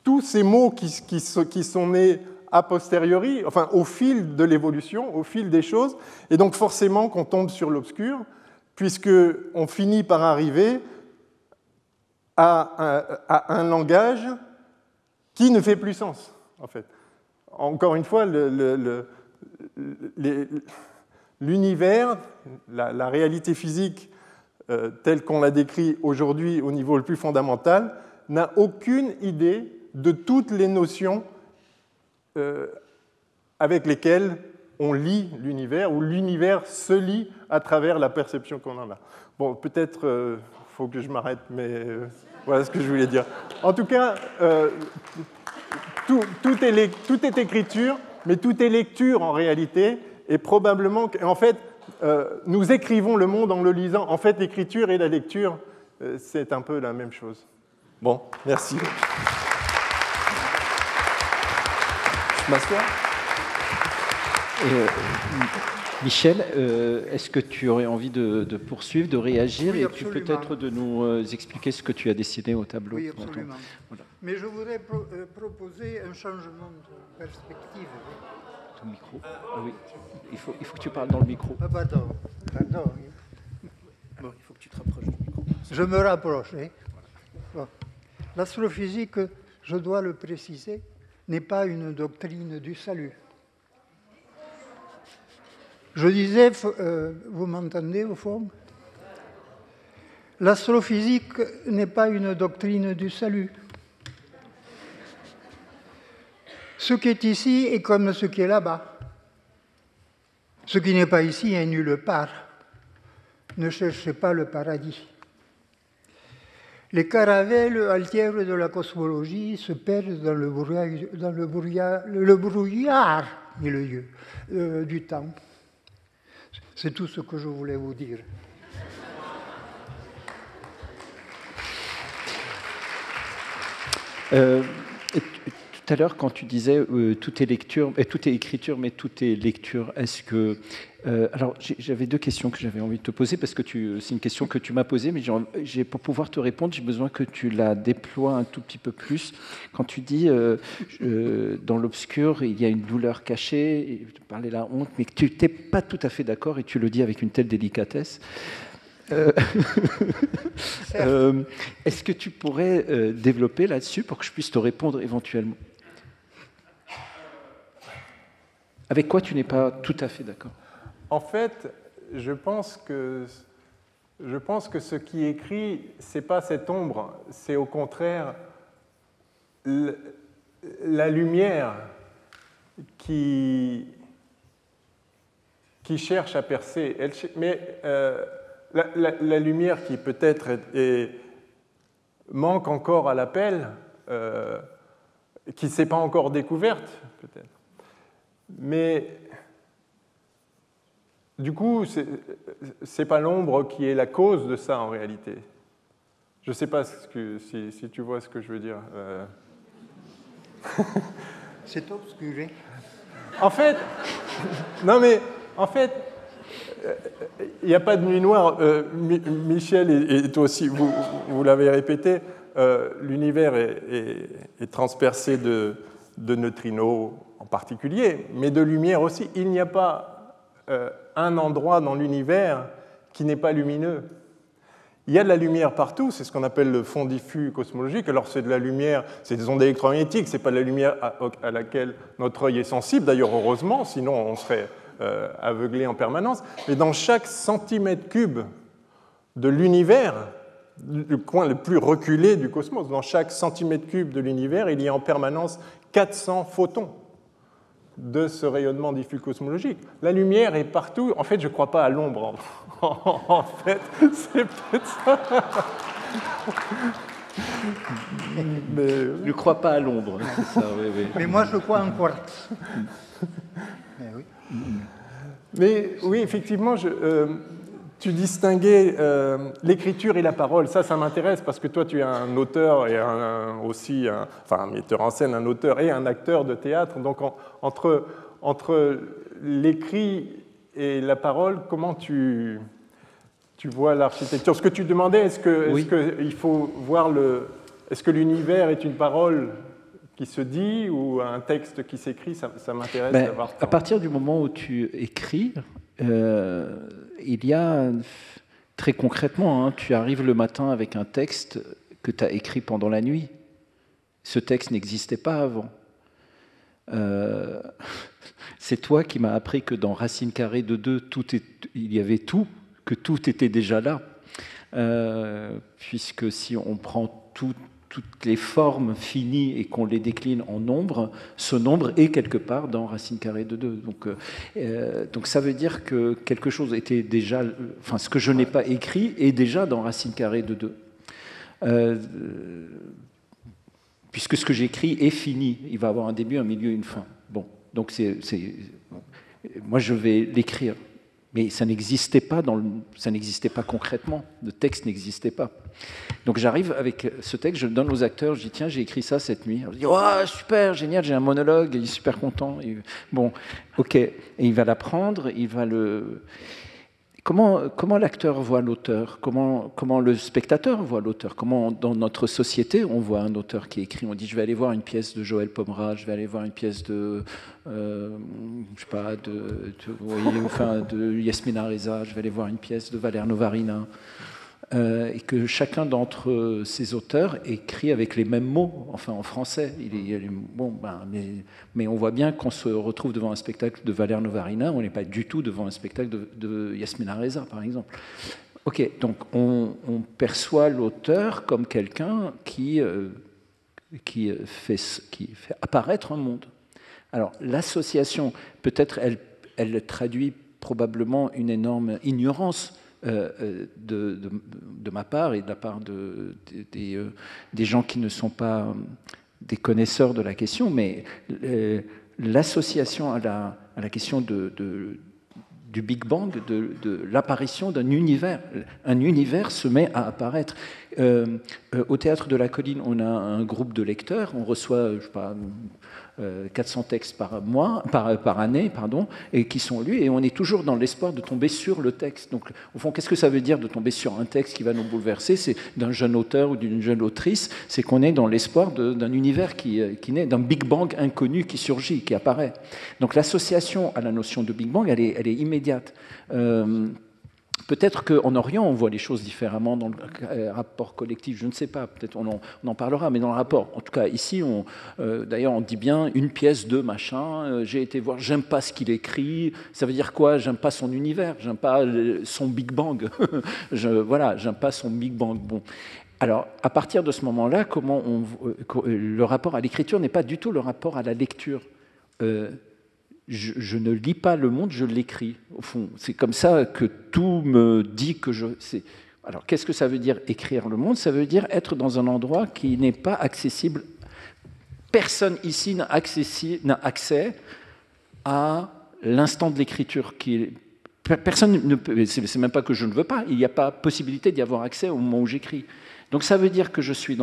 tous ces mots qui sont nés a posteriori, enfin au fil de l'évolution, au fil des choses, et donc forcément qu'on tombe sur l'obscur, puisqu'on finit par arriver à un langage qui ne fait plus sens, en fait. Encore une fois, l'univers, la réalité physique telle qu'on la décrit aujourd'hui au niveau le plus fondamental, n'a aucune idée de toutes les notions avec lesquelles on lit l'univers, ou l'univers se lit à travers la perception qu'on en a. Bon, peut-être faut que je m'arrête, mais voilà ce que je voulais dire. En tout cas, tout est écriture, mais tout est lecture en réalité, et probablement, en fait, nous écrivons le monde en le lisant. En fait, l'écriture et la lecture, c'est un peu la même chose. Bon, merci. Je m'assois. Michel, est-ce que tu aurais envie de poursuivre, de réagir, oui, et puis peut-être de nous expliquer ce que tu as dessiné au tableau? Oui, absolument. Voilà. Mais je voudrais proposer un changement de perspective. Ton micro. Ah oui, il faut que tu parles dans le micro. Ah, pardon. Bon, il faut que tu te rapproches du micro. Je me rapproche. Bon. L'astrophysique, je dois le préciser, n'est pas une doctrine du salut. Je disais, vous m'entendez au fond? L'astrophysique n'est pas une doctrine du salut. Ce qui est ici est comme ce qui est là-bas. Ce qui n'est pas ici est nulle part. Ne cherchez pas le paradis. Les caravelles altières de la cosmologie se perdent dans le brouillard milieu du temps. C'est tout ce que je voulais vous dire. Tout à l'heure, quand tu disais tout est lecture, tout est écriture, mais tout est lecture, est-ce que... alors, j'avais deux questions que j'avais envie de te poser, parce que c'est une question que tu m'as posée, mais pour pouvoir te répondre, j'ai besoin que tu la déploies un tout petit peu plus. Quand tu dis, dans l'obscur, il y a une douleur cachée, et tu parlais de la honte, mais que tu n'es pas tout à fait d'accord, et tu le dis avec une telle délicatesse. Est-ce que tu pourrais développer là-dessus pour que je puisse te répondre éventuellement? Avec quoi tu n'es pas tout à fait d'accord? En fait, je pense que ce qui écrit, ce n'est pas cette ombre, c'est au contraire la lumière qui cherche à percer. Mais la lumière qui peut-être manque encore à l'appel, qui ne s'est pas encore découverte, peut-être. Mais du coup, ce n'est pas l'ombre qui est la cause de ça en réalité. Je ne sais pas si tu vois ce que je veux dire. C'est obscuré. En fait, non mais en fait, il n'y a pas de nuit noire. Michel et toi aussi, vous l'avez répété, l'univers est transpercé de neutrinos en particulier, mais de lumière aussi. Il n'y a pas un endroit dans l'univers qui n'est pas lumineux. Il y a de la lumière partout, c'est ce qu'on appelle le fond diffus cosmologique. Alors c'est de la lumière, c'est des ondes électromagnétiques, c'est pas de la lumière à laquelle notre œil est sensible, d'ailleurs heureusement, sinon on serait aveuglé en permanence. Mais dans chaque centimètre cube de l'univers, le coin le plus reculé du cosmos. Dans chaque centimètre cube de l'univers, il y a en permanence 400 photons de ce rayonnement diffus cosmologique. La lumière est partout. En fait, je ne crois pas à l'ombre. En fait, c'est peut-être ça. Mais... Je ne crois pas à l'ombre, c'est ça, oui, oui. Mais moi, je crois en quartz. Mais oui, effectivement, tu distinguais l'écriture et la parole. Ça m'intéresse parce que toi, tu es un auteur et aussi un metteur en scène, un auteur et un acteur de théâtre. Donc, entre l'écrit et la parole, comment tu vois l'architecture? Ce que tu demandais, est-ce qu'il faut voir est-ce que l'univers est une parole qui se dit ou un texte qui s'écrit? Ça m'intéresse d'avoir ça. À partir du moment où tu écris, il y a très concrètement, tu arrives le matin avec un texte que tu as écrit pendant la nuit. Ce texte n'existait pas avant. C'est toi qui m'as appris que dans Racine carrée de 2, il y avait tout, que tout était déjà là. Puisque si on prend toutes les formes finies et qu'on les décline en nombre, ce nombre est quelque part dans Racine carrée de 2. Donc ça veut dire que quelque chose était déjà... Enfin, ce que je n'ai pas écrit est déjà dans Racine carrée de 2. Puisque ce que j'écris est fini. Il va avoir un début, un milieu, une fin. Bon, donc moi je vais l'écrire. Mais ça n'existait pas concrètement. Le texte n'existait pas. Donc j'arrive avec ce texte, je le donne aux acteurs, je dis tiens, j'ai écrit ça cette nuit. Je dis oh super, génial, j'ai un monologue, il est super content. Bon, ok, et il va l'apprendre, il va le... Comment l'acteur voit l'auteur? Comment le spectateur voit l'auteur? Comment dans notre société on voit un auteur qui écrit? On dit je vais aller voir une pièce de Joël Pomera, je vais aller voir une pièce de de Yasmina Reza, je vais aller voir une pièce de Valère Novarina. Et que chacun d'entre ces auteurs écrit avec les mêmes mots, enfin en français. Mais on voit bien qu'on se retrouve devant un spectacle de Valère Novarina, on n'est pas du tout devant un spectacle de Yasmina Reza, par exemple. Ok, donc on perçoit l'auteur comme quelqu'un qui fait apparaître un monde. Alors l'association, peut-être elle traduit probablement une énorme ignorance de ma part et de la part des gens qui ne sont pas des connaisseurs de la question, mais l'association à la question du Big Bang, de l'apparition d'un univers. Un univers se met à apparaître. Au Théâtre de la Colline, on a un groupe de lecteurs, on reçoit, je sais pas, 400 textes par année, et qui sont lus, et on est toujours dans l'espoir de tomber sur le texte. Donc, au fond, qu'est-ce que ça veut dire de tomber sur un texte qui va nous bouleverser? C'est d'un jeune auteur ou d'une jeune autrice, c'est qu'on est dans l'espoir d'un univers qui naît, d'un Big Bang inconnu qui surgit, qui apparaît. Donc l'association à la notion de Big Bang, elle est immédiate. Peut-être qu'en Orient, on voit les choses différemment dans le rapport collectif, je ne sais pas, peut-être on en parlera, mais dans le rapport, en tout cas ici, d'ailleurs on dit bien une pièce de machin, j'ai été voir, j'aime pas ce qu'il écrit, ça veut dire quoi? J'aime pas son univers, j'aime pas son Big Bang, j'aime pas son Big Bang. Bon. Alors, à partir de ce moment-là, le rapport à l'écriture n'est pas du tout le rapport à la lecture. Je ne lis pas le monde, je l'écris. Au fond, c'est comme ça que tout me dit que Alors, qu'est-ce que ça veut dire écrire le monde? Ça veut dire être dans un endroit qui n'est pas accessible. Personne ici n'a accès à l'instant de l'écriture. Personne ne peut. C'est même pas que je ne veux pas. Il n'y a pas possibilité d'y avoir accès au moment où j'écris. Donc, ça veut dire que je suis,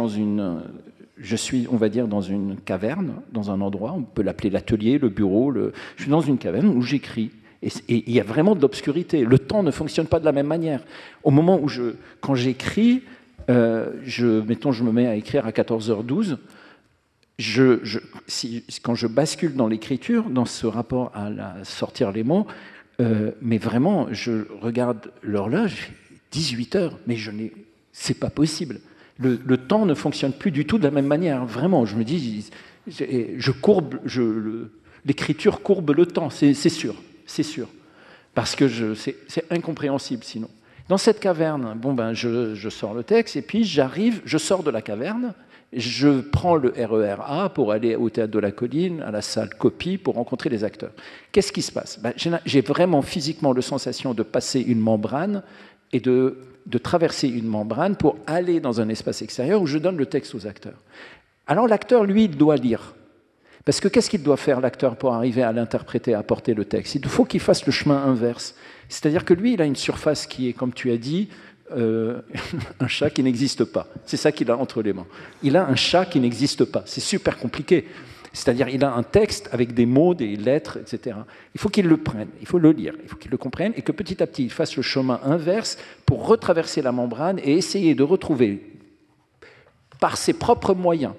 on va dire, dans une caverne, dans un endroit, on peut l'appeler l'atelier, le bureau, je suis dans une caverne où j'écris. Et il y a vraiment de l'obscurité. Le temps ne fonctionne pas de la même manière. Au moment où quand j'écris, mettons, je me mets à écrire à 14h12, quand je bascule dans l'écriture, dans ce rapport à sortir les mots, mais vraiment, je regarde l'horloge, 18h, mais c'est pas possible. Le temps ne fonctionne plus du tout de la même manière. Vraiment, je me dis, l'écriture courbe le temps, c'est sûr. Parce que c'est incompréhensible sinon. Dans cette caverne, je sors le texte, et puis je sors de la caverne, je prends le RER A pour aller au Théâtre de la Colline, à la salle Copie, pour rencontrer les acteurs. Qu'est-ce qui se passe? J'ai vraiment physiquement la sensation de passer une membrane et de traverser une membrane pour aller dans un espace extérieur où je donne le texte aux acteurs. Alors l'acteur, lui, il doit lire. Parce que qu'est-ce qu'il doit faire, l'acteur, pour arriver à l'interpréter, à porter le texte? Il faut qu'il fasse le chemin inverse. C'est-à-dire que lui, il a une surface qui est, comme tu as dit, un chat qui n'existe pas. C'est ça qu'il a entre les mains. Il a un chat qui n'existe pas. C'est super compliqué. C'est-à-dire il a un texte avec des mots, des lettres, etc. Il faut qu'il le prenne, il faut le lire, il faut qu'il le comprenne, et que petit à petit, il fasse le chemin inverse pour retraverser la membrane et essayer de retrouver, par ses propres moyens,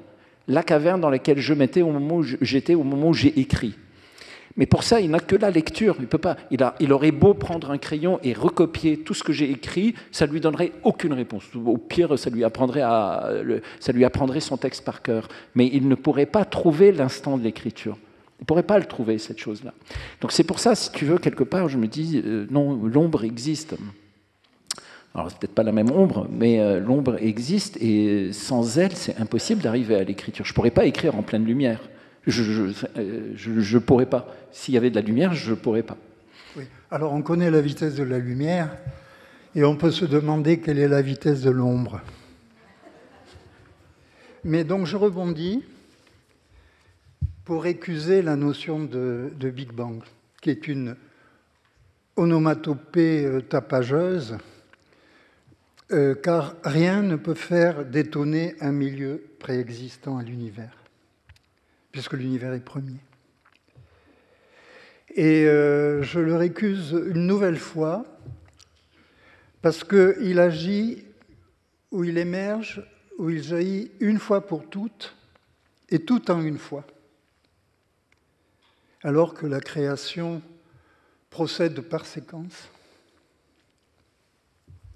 la caverne dans laquelle je m'étais au moment où j'étais, au moment où j'ai écrit. Mais pour ça, il n'a que la lecture. Il peut pas. Il aurait beau prendre un crayon et recopier tout ce que j'ai écrit, ça lui donnerait aucune réponse. Au pire, ça lui apprendrait son texte par cœur. Mais il ne pourrait pas trouver l'instant de l'écriture. Il ne pourrait pas le trouver, cette chose-là. Donc c'est pour ça, si tu veux, quelque part, je me dis, non, l'ombre existe. Alors, c'est peut-être pas la même ombre, mais l'ombre existe, et sans elle, c'est impossible d'arriver à l'écriture. Je ne pourrais pas écrire en pleine lumière. Je ne pourrais pas. S'il y avait de la lumière, je ne pourrais pas. Oui. Alors, on connaît la vitesse de la lumière, et on peut se demander quelle est la vitesse de l'ombre. Mais donc, je rebondis pour récuser la notion de Big Bang, qui est une onomatopée tapageuse, car rien ne peut faire détonner un milieu préexistant à l'univers, puisque l'univers est premier. Et je le récuse une nouvelle fois, parce qu'il agit, où il émerge, où il jaillit une fois pour toutes, et tout en une fois. Alors que la création procède par séquence.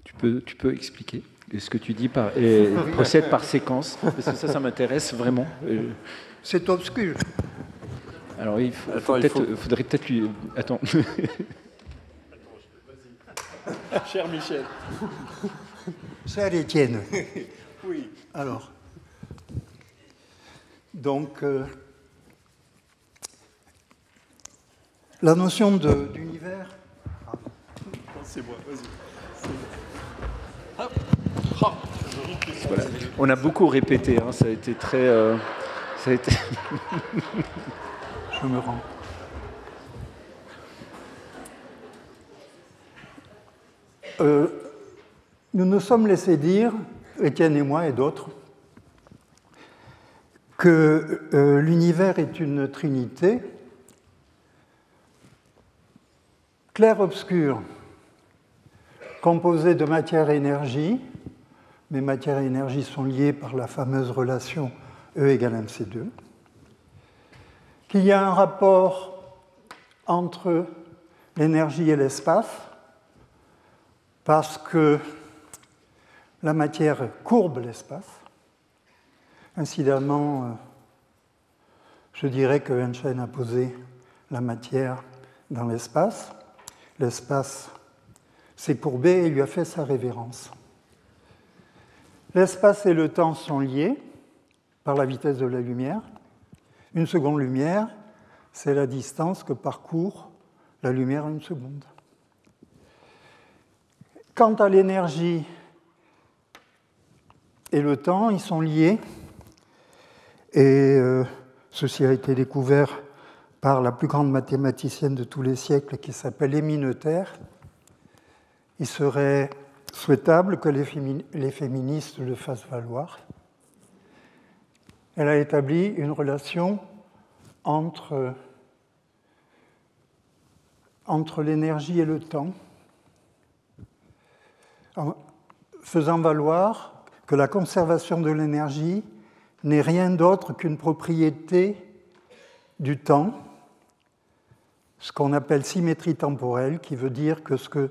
Tu peux expliquer ce que tu dis procède par séquence, parce que ça m'intéresse vraiment. C'est obscur. Alors il faudrait peut-être lui... Attends. Cher Michel. Cher Étienne. Oui. Alors, donc, la notion d'univers... C'est moi, vas-y. Voilà. On a beaucoup répété, hein, ça a été très... ça a été... Je me rends. Nous nous sommes laissés dire, Étienne et moi et d'autres, que l'univers est une trinité, clair-obscur, composée de matière et énergie, mais matière et énergie sont liées par la fameuse relation E égale mc2, qu'il y a un rapport entre l'énergie et l'espace, parce que la matière courbe l'espace. Incidemment, je dirais que Einstein a posé la matière dans l'espace. L'espace s'est courbé et lui a fait sa révérence. L'espace et le temps sont liés par la vitesse de la lumière. Une seconde lumière, c'est la distance que parcourt la lumière en une seconde. Quant à l'énergie et le temps, ils sont liés. Et ceci a été découvert par la plus grande mathématicienne de tous les siècles qui s'appelle Émile Noether. Il serait souhaitable que les féministes le fassent valoir. Elle a établi une relation entre l'énergie et le temps, en faisant valoir que la conservation de l'énergie n'est rien d'autre qu'une propriété du temps, ce qu'on appelle symétrie temporelle, qui veut dire que ce que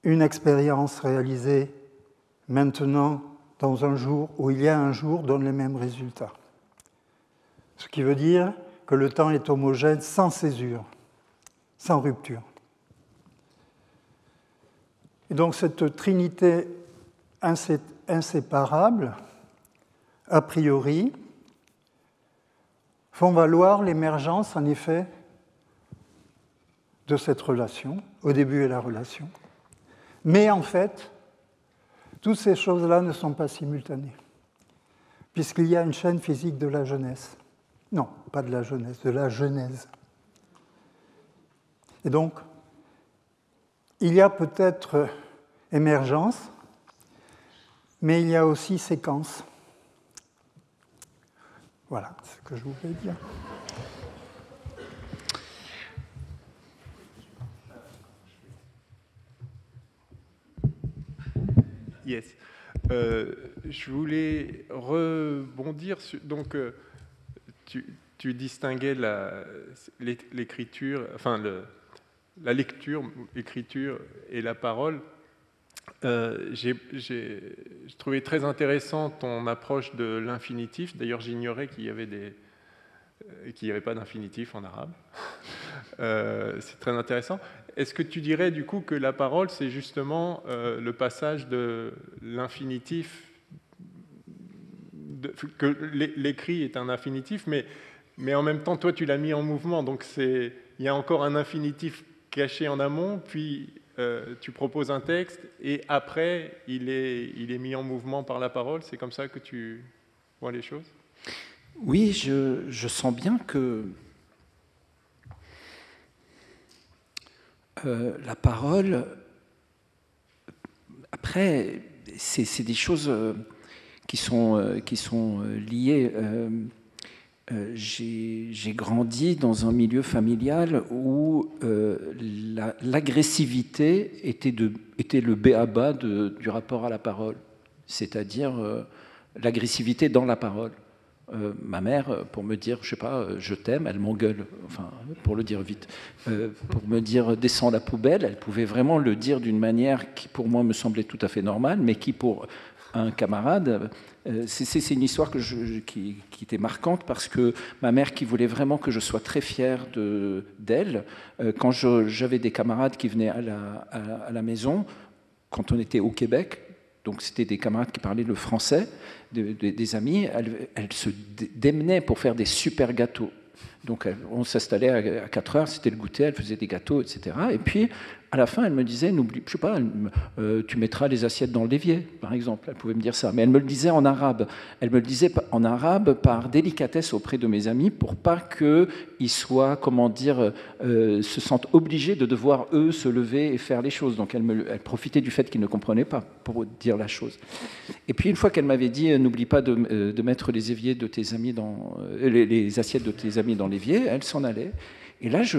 une expérience réalisée maintenant dans un jour ou il y a un jour donne les mêmes résultats. Ce qui veut dire que le temps est homogène sans césure, sans rupture. Et donc cette trinité inséparable, a priori, font valoir l'émergence, en effet, de cette relation, au début de la relation. Mais en fait, toutes ces choses-là ne sont pas simultanées, puisqu'il y a une chaîne physique de la jeunesse. Non, pas de la jeunesse, de la genèse. Et donc, il y a peut-être émergence, mais il y a aussi séquence. Voilà ce que je voulais dire. Yes. Je voulais rebondir sur... Donc, tu distinguais l'écriture, enfin la lecture, l'écriture et la parole. J'ai trouvé très intéressant ton approche de l'infinitif. D'ailleurs, j'ignorais qu'il y avait pas d'infinitif en arabe. C'est très intéressant. Est-ce que tu dirais du coup que la parole, c'est justement le passage de l'infinitif, que l'écrit est un infinitif, mais en même temps, toi, tu l'as mis en mouvement. Donc, il y a encore un infinitif caché en amont, puis tu proposes un texte, et après, il est mis en mouvement par la parole. C'est comme ça que tu vois les choses ? Oui, je sens bien que la parole, après, c'est des choses qui sont liées. J'ai grandi dans un milieu familial où l'agressivité était le b.a.-ba du rapport à la parole, c'est-à-dire l'agressivité dans la parole. Ma mère, pour me dire, je sais pas, je t'aime, elle m'engueule, enfin, pour le dire vite, pour me dire descends la poubelle, elle pouvait vraiment le dire d'une manière qui pour moi me semblait tout à fait normale, mais qui pour un camarade, c'est une histoire qui était marquante parce que ma mère qui voulait vraiment que je sois très fier d'elle, quand j'avais des camarades qui venaient à la maison, quand on était au Québec, donc c'était des camarades qui parlaient le français, des amis, elle se démenait pour faire des super gâteaux. Donc on s'installait à 4 heures, c'était le goûter, elle faisait des gâteaux, etc. Et puis à la fin, elle me disait, n'oublie, je sais pas, tu mettras les assiettes dans l'évier, par exemple. Elle pouvait me dire ça, mais elle me le disait en arabe. Elle me le disait en arabe par délicatesse auprès de mes amis pour pas qu'ils soient, comment dire, se sentent obligés de devoir eux se lever et faire les choses. Donc elle profitait du fait qu'ils ne comprenaient pas pour dire la chose. Et puis une fois qu'elle m'avait dit, n'oublie pas de mettre les éviers de tes amis les assiettes de tes amis dans l'évier, elle s'en allait. Et là, je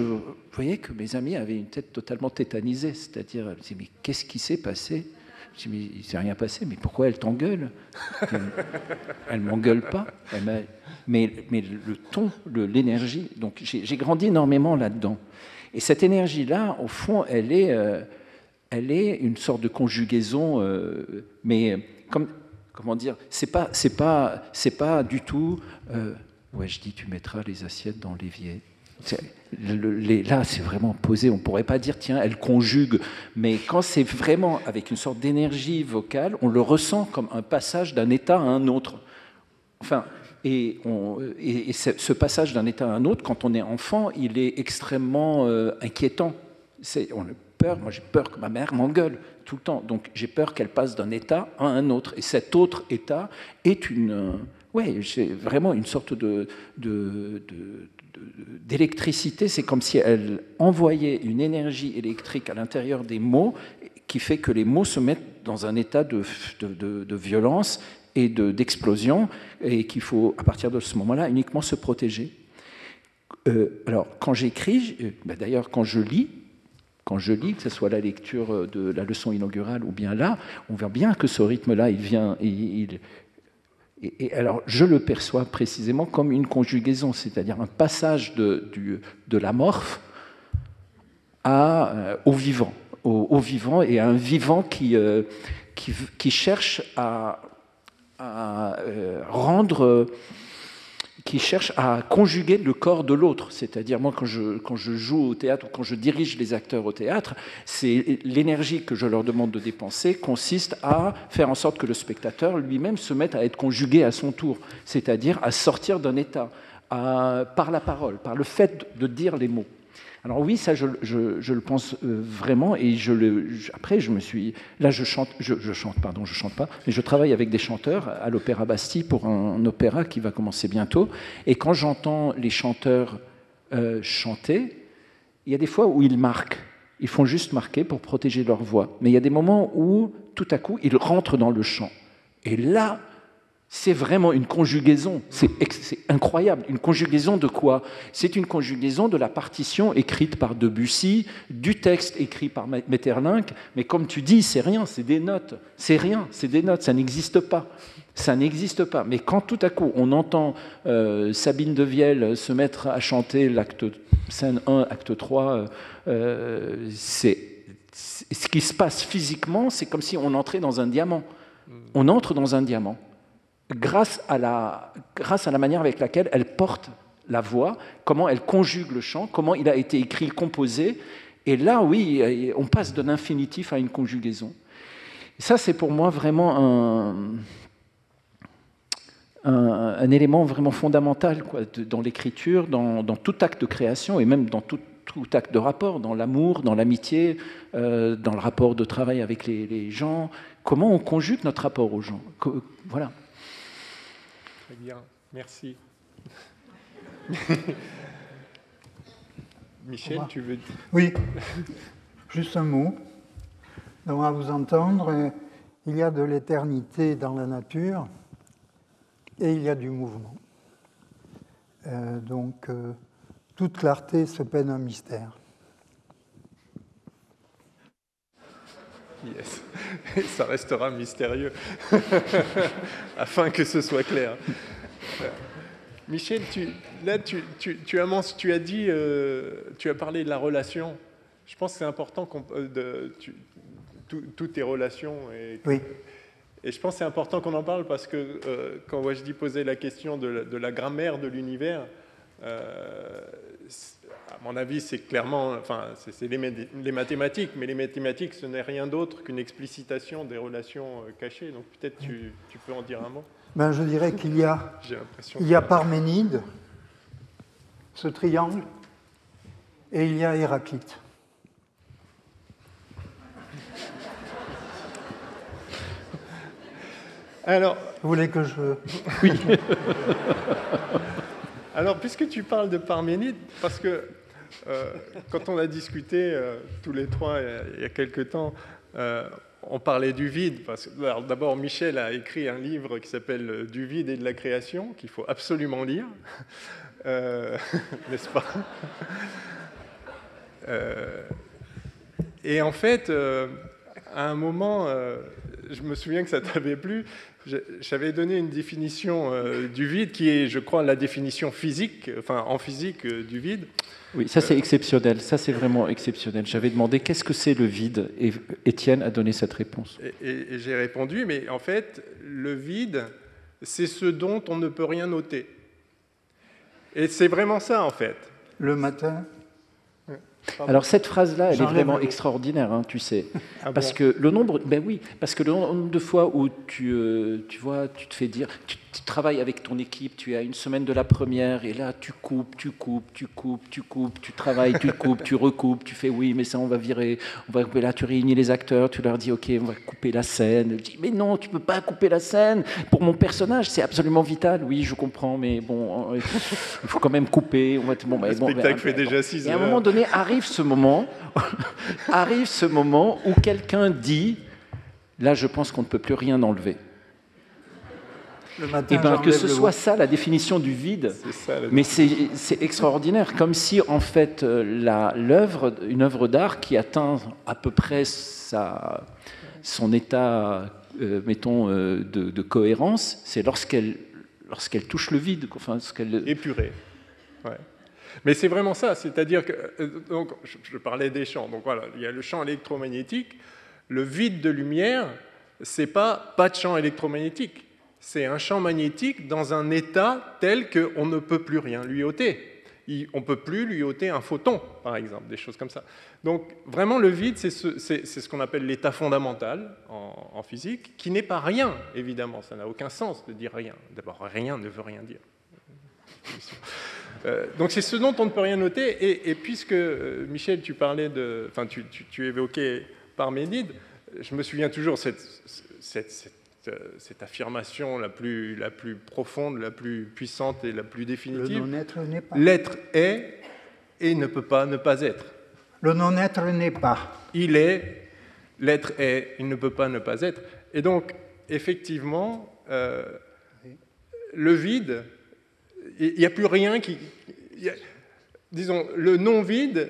voyais que mes amis avaient une tête totalement tétanisée, c'est-à-dire, elle me disait, mais qu'est-ce qui s'est passé ? Je dis, mais il ne s'est rien passé, mais pourquoi elle t'engueule ? Elle ne m'engueule pas, mais le ton, l'énergie, donc j'ai grandi énormément là-dedans. Et cette énergie-là, au fond, elle est une sorte de conjugaison, mais comment dire, c'est pas du tout, ouais, je dis, tu mettras les assiettes dans l'évier. Là, c'est vraiment posé. On ne pourrait pas dire, tiens, elle conjugue. Mais quand c'est vraiment avec une sorte d'énergie vocale, on le ressent comme un passage d'un état à un autre. Enfin, et ce passage d'un état à un autre, quand on est enfant, il est extrêmement inquiétant. On a peur. Moi, j'ai peur que ma mère m'engueule tout le temps. Donc, j'ai peur qu'elle passe d'un état à un autre. Et cet autre état est c'est vraiment une sorte d'électricité. C'est comme si elle envoyait une énergie électrique à l'intérieur des mots qui fait que les mots se mettent dans un état de violence et d'explosion, et qu'il faut, à partir de ce moment-là, uniquement se protéger. Alors, quand j'écris, d'ailleurs, quand je lis, que ce soit la lecture de la leçon inaugurale ou bien là, on voit bien que ce rythme-là, il vient... Et alors, je le perçois précisément comme une conjugaison, c'est-à-dire un passage de l'amorphe au vivant, au vivant, et à un vivant qui cherche à rendre, qui cherche à conjuguer le corps de l'autre. C'est-à-dire, moi, quand je joue au théâtre ou quand je dirige les acteurs au théâtre, c'est l'énergie que je leur demande de dépenser consiste à faire en sorte que le spectateur lui-même se mette à être conjugué à son tour, c'est-à-dire à sortir d'un état, par la parole, par le fait de dire les mots. Alors oui, ça, je le pense vraiment, et après, je me suis... Là, je chante pas, mais je travaille avec des chanteurs à l'Opéra Bastille pour un opéra qui va commencer bientôt, et quand j'entends les chanteurs chanter, il y a des fois où ils marquent. Ils font juste marquer pour protéger leur voix. Mais il y a des moments où, tout à coup, ils rentrent dans le chant. Et là, c'est vraiment une conjugaison. C'est incroyable. Une conjugaison de quoi? C'est une conjugaison de la partition écrite par Debussy, du texte écrit par Maeterlinck. Mais comme tu dis, c'est rien, c'est des notes. C'est rien, c'est des notes, ça n'existe pas. Ça n'existe pas. Mais quand tout à coup, on entend Sabine Devielle se mettre à chanter l'acte scène 1, acte 3, ce qui se passe physiquement, c'est comme si on entrait dans un diamant. On entre dans un diamant. Grâce à la manière avec laquelle elle porte la voix, comment elle conjugue le chant, comment il a été écrit, composé. Et là, oui, on passe d'un infinitif à une conjugaison. Et ça, c'est pour moi vraiment un élément vraiment fondamental quoi, dans l'écriture, dans tout acte de création, et même dans tout acte de rapport, dans l'amour, dans l'amitié, dans le rapport de travail avec les gens. Comment on conjugue notre rapport aux gens. Voilà. Très bien, merci. Michel, tu veux dire? Oui, juste un mot. Donc, à vous entendre, il y a de l'éternité dans la nature et il y a du mouvement. Donc, toute clarté se peine un mystère. Yes. Ça restera mystérieux, afin que ce soit clair. Michel, tu as dit, tu as parlé de la relation. Je pense que c'est important toutes tes relations. Oui. Et je pense que c'est important qu'on en parle parce que quand Wajdi posait la question de la grammaire de l'univers, à mon avis, c'est clairement, enfin, c'est les mathématiques, mais les mathématiques, ce n'est rien d'autre qu'une explicitation des relations cachées. Donc peut-être tu peux en dire un mot. Ben, je dirais qu'il y a Parménide, ce triangle, et il y a Héraclite. Alors, vous voulez que je... Oui. Alors, puisque tu parles de Parménide, parce que quand on a discuté tous les trois il y a quelque temps, on parlait du vide. D'abord, Michel a écrit un livre qui s'appelle « Du vide et de la création », qu'il faut absolument lire, n'est-ce pas? Et en fait, à un moment, je me souviens que ça t'avait plu, j'avais donné une définition du vide qui est, je crois, la définition physique, enfin en physique du vide. Oui, ça c'est exceptionnel, ça c'est vraiment exceptionnel. J'avais demandé qu'est-ce que c'est le vide et Étienne a donné cette réponse. Et j'ai répondu, mais en fait, le vide, c'est ce dont on ne peut rien noter. Et c'est vraiment ça, en fait. Le matin. Alors cette phrase-là, elle est vraiment extraordinaire, hein, tu sais, parce que le nombre, ben oui, parce que le nombre de fois où tu vois, tu te fais dire, tu travailles avec ton équipe, tu es à une semaine de la première, et là tu coupes, tu travailles, tu coupes, tu recoupes, tu fais oui, mais ça on va virer, là tu réunis les acteurs, tu leur dis ok, on va couper la scène, je dis mais non, tu peux pas couper la scène, pour mon personnage c'est absolument vital, oui je comprends, mais bon, il faut quand même couper, le spectacle fait déjà 6 heures. Et à un moment donné arrive ce moment où quelqu'un dit, là je pense qu'on ne peut plus rien enlever. Et bien que ce soit ça la définition du vide, mais c'est extraordinaire, comme si en fait une œuvre d'art qui atteint à peu près son état, mettons, de cohérence, c'est lorsqu'elle touche le vide, enfin, épurée. Ouais. Mais c'est vraiment ça, c'est-à-dire que, donc, je parlais des champs, donc voilà, il y a le champ électromagnétique, le vide de lumière, c'est pas de champ électromagnétique, c'est un champ magnétique dans un état tel qu'on ne peut plus rien lui ôter. On ne peut plus lui ôter un photon, par exemple, des choses comme ça. Donc, vraiment, le vide, c'est ce qu'on appelle l'état fondamental en physique, qui n'est pas rien, évidemment. Ça n'a aucun sens de dire rien. D'abord, rien ne veut rien dire. Donc, c'est ce dont on ne peut rien noter. Et puisque, Michel, tu parlais de... Enfin, tu évoquais Parménide, je me souviens toujours cette affirmation la plus profonde, la plus puissante et la plus définitive. Le non-être n'est pas. L'être est et ne peut pas ne pas être. Le non-être n'est pas. Il est, l'être est, il ne peut pas ne pas être. Et donc, effectivement, le vide, il n'y a plus rien qui... disons, le non-vide,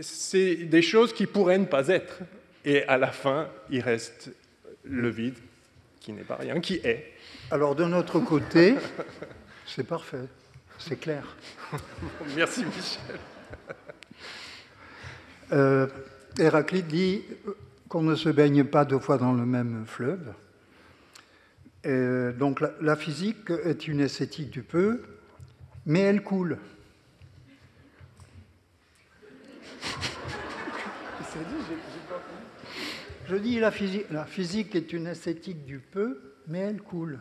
c'est des choses qui pourraient ne pas être. Et à la fin, il reste le vide, qui n'est pas rien, qui est. Alors, de notre côté, c'est parfait, c'est clair. Merci, Michel. Héraclite dit qu'on ne se baigne pas 2 fois dans le même fleuve. Donc, la physique est une esthétique du peu, mais elle coule. Je dis la physique est une esthétique du peu, mais elle coule.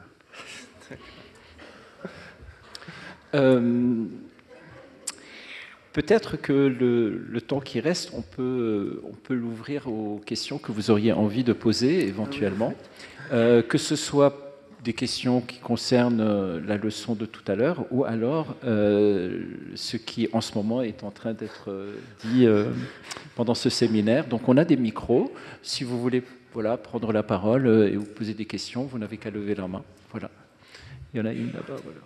Peut-être que le temps qui reste, on peut l'ouvrir aux questions que vous auriez envie de poser éventuellement, que ce soit des questions qui concernent la leçon de tout à l'heure, ou alors ce qui en ce moment est en train d'être dit pendant ce séminaire. Donc on a des micros. Si vous voulez prendre la parole et vous poser des questions, vous n'avez qu'à lever la main. Voilà. Il y en a une là-bas. Voilà.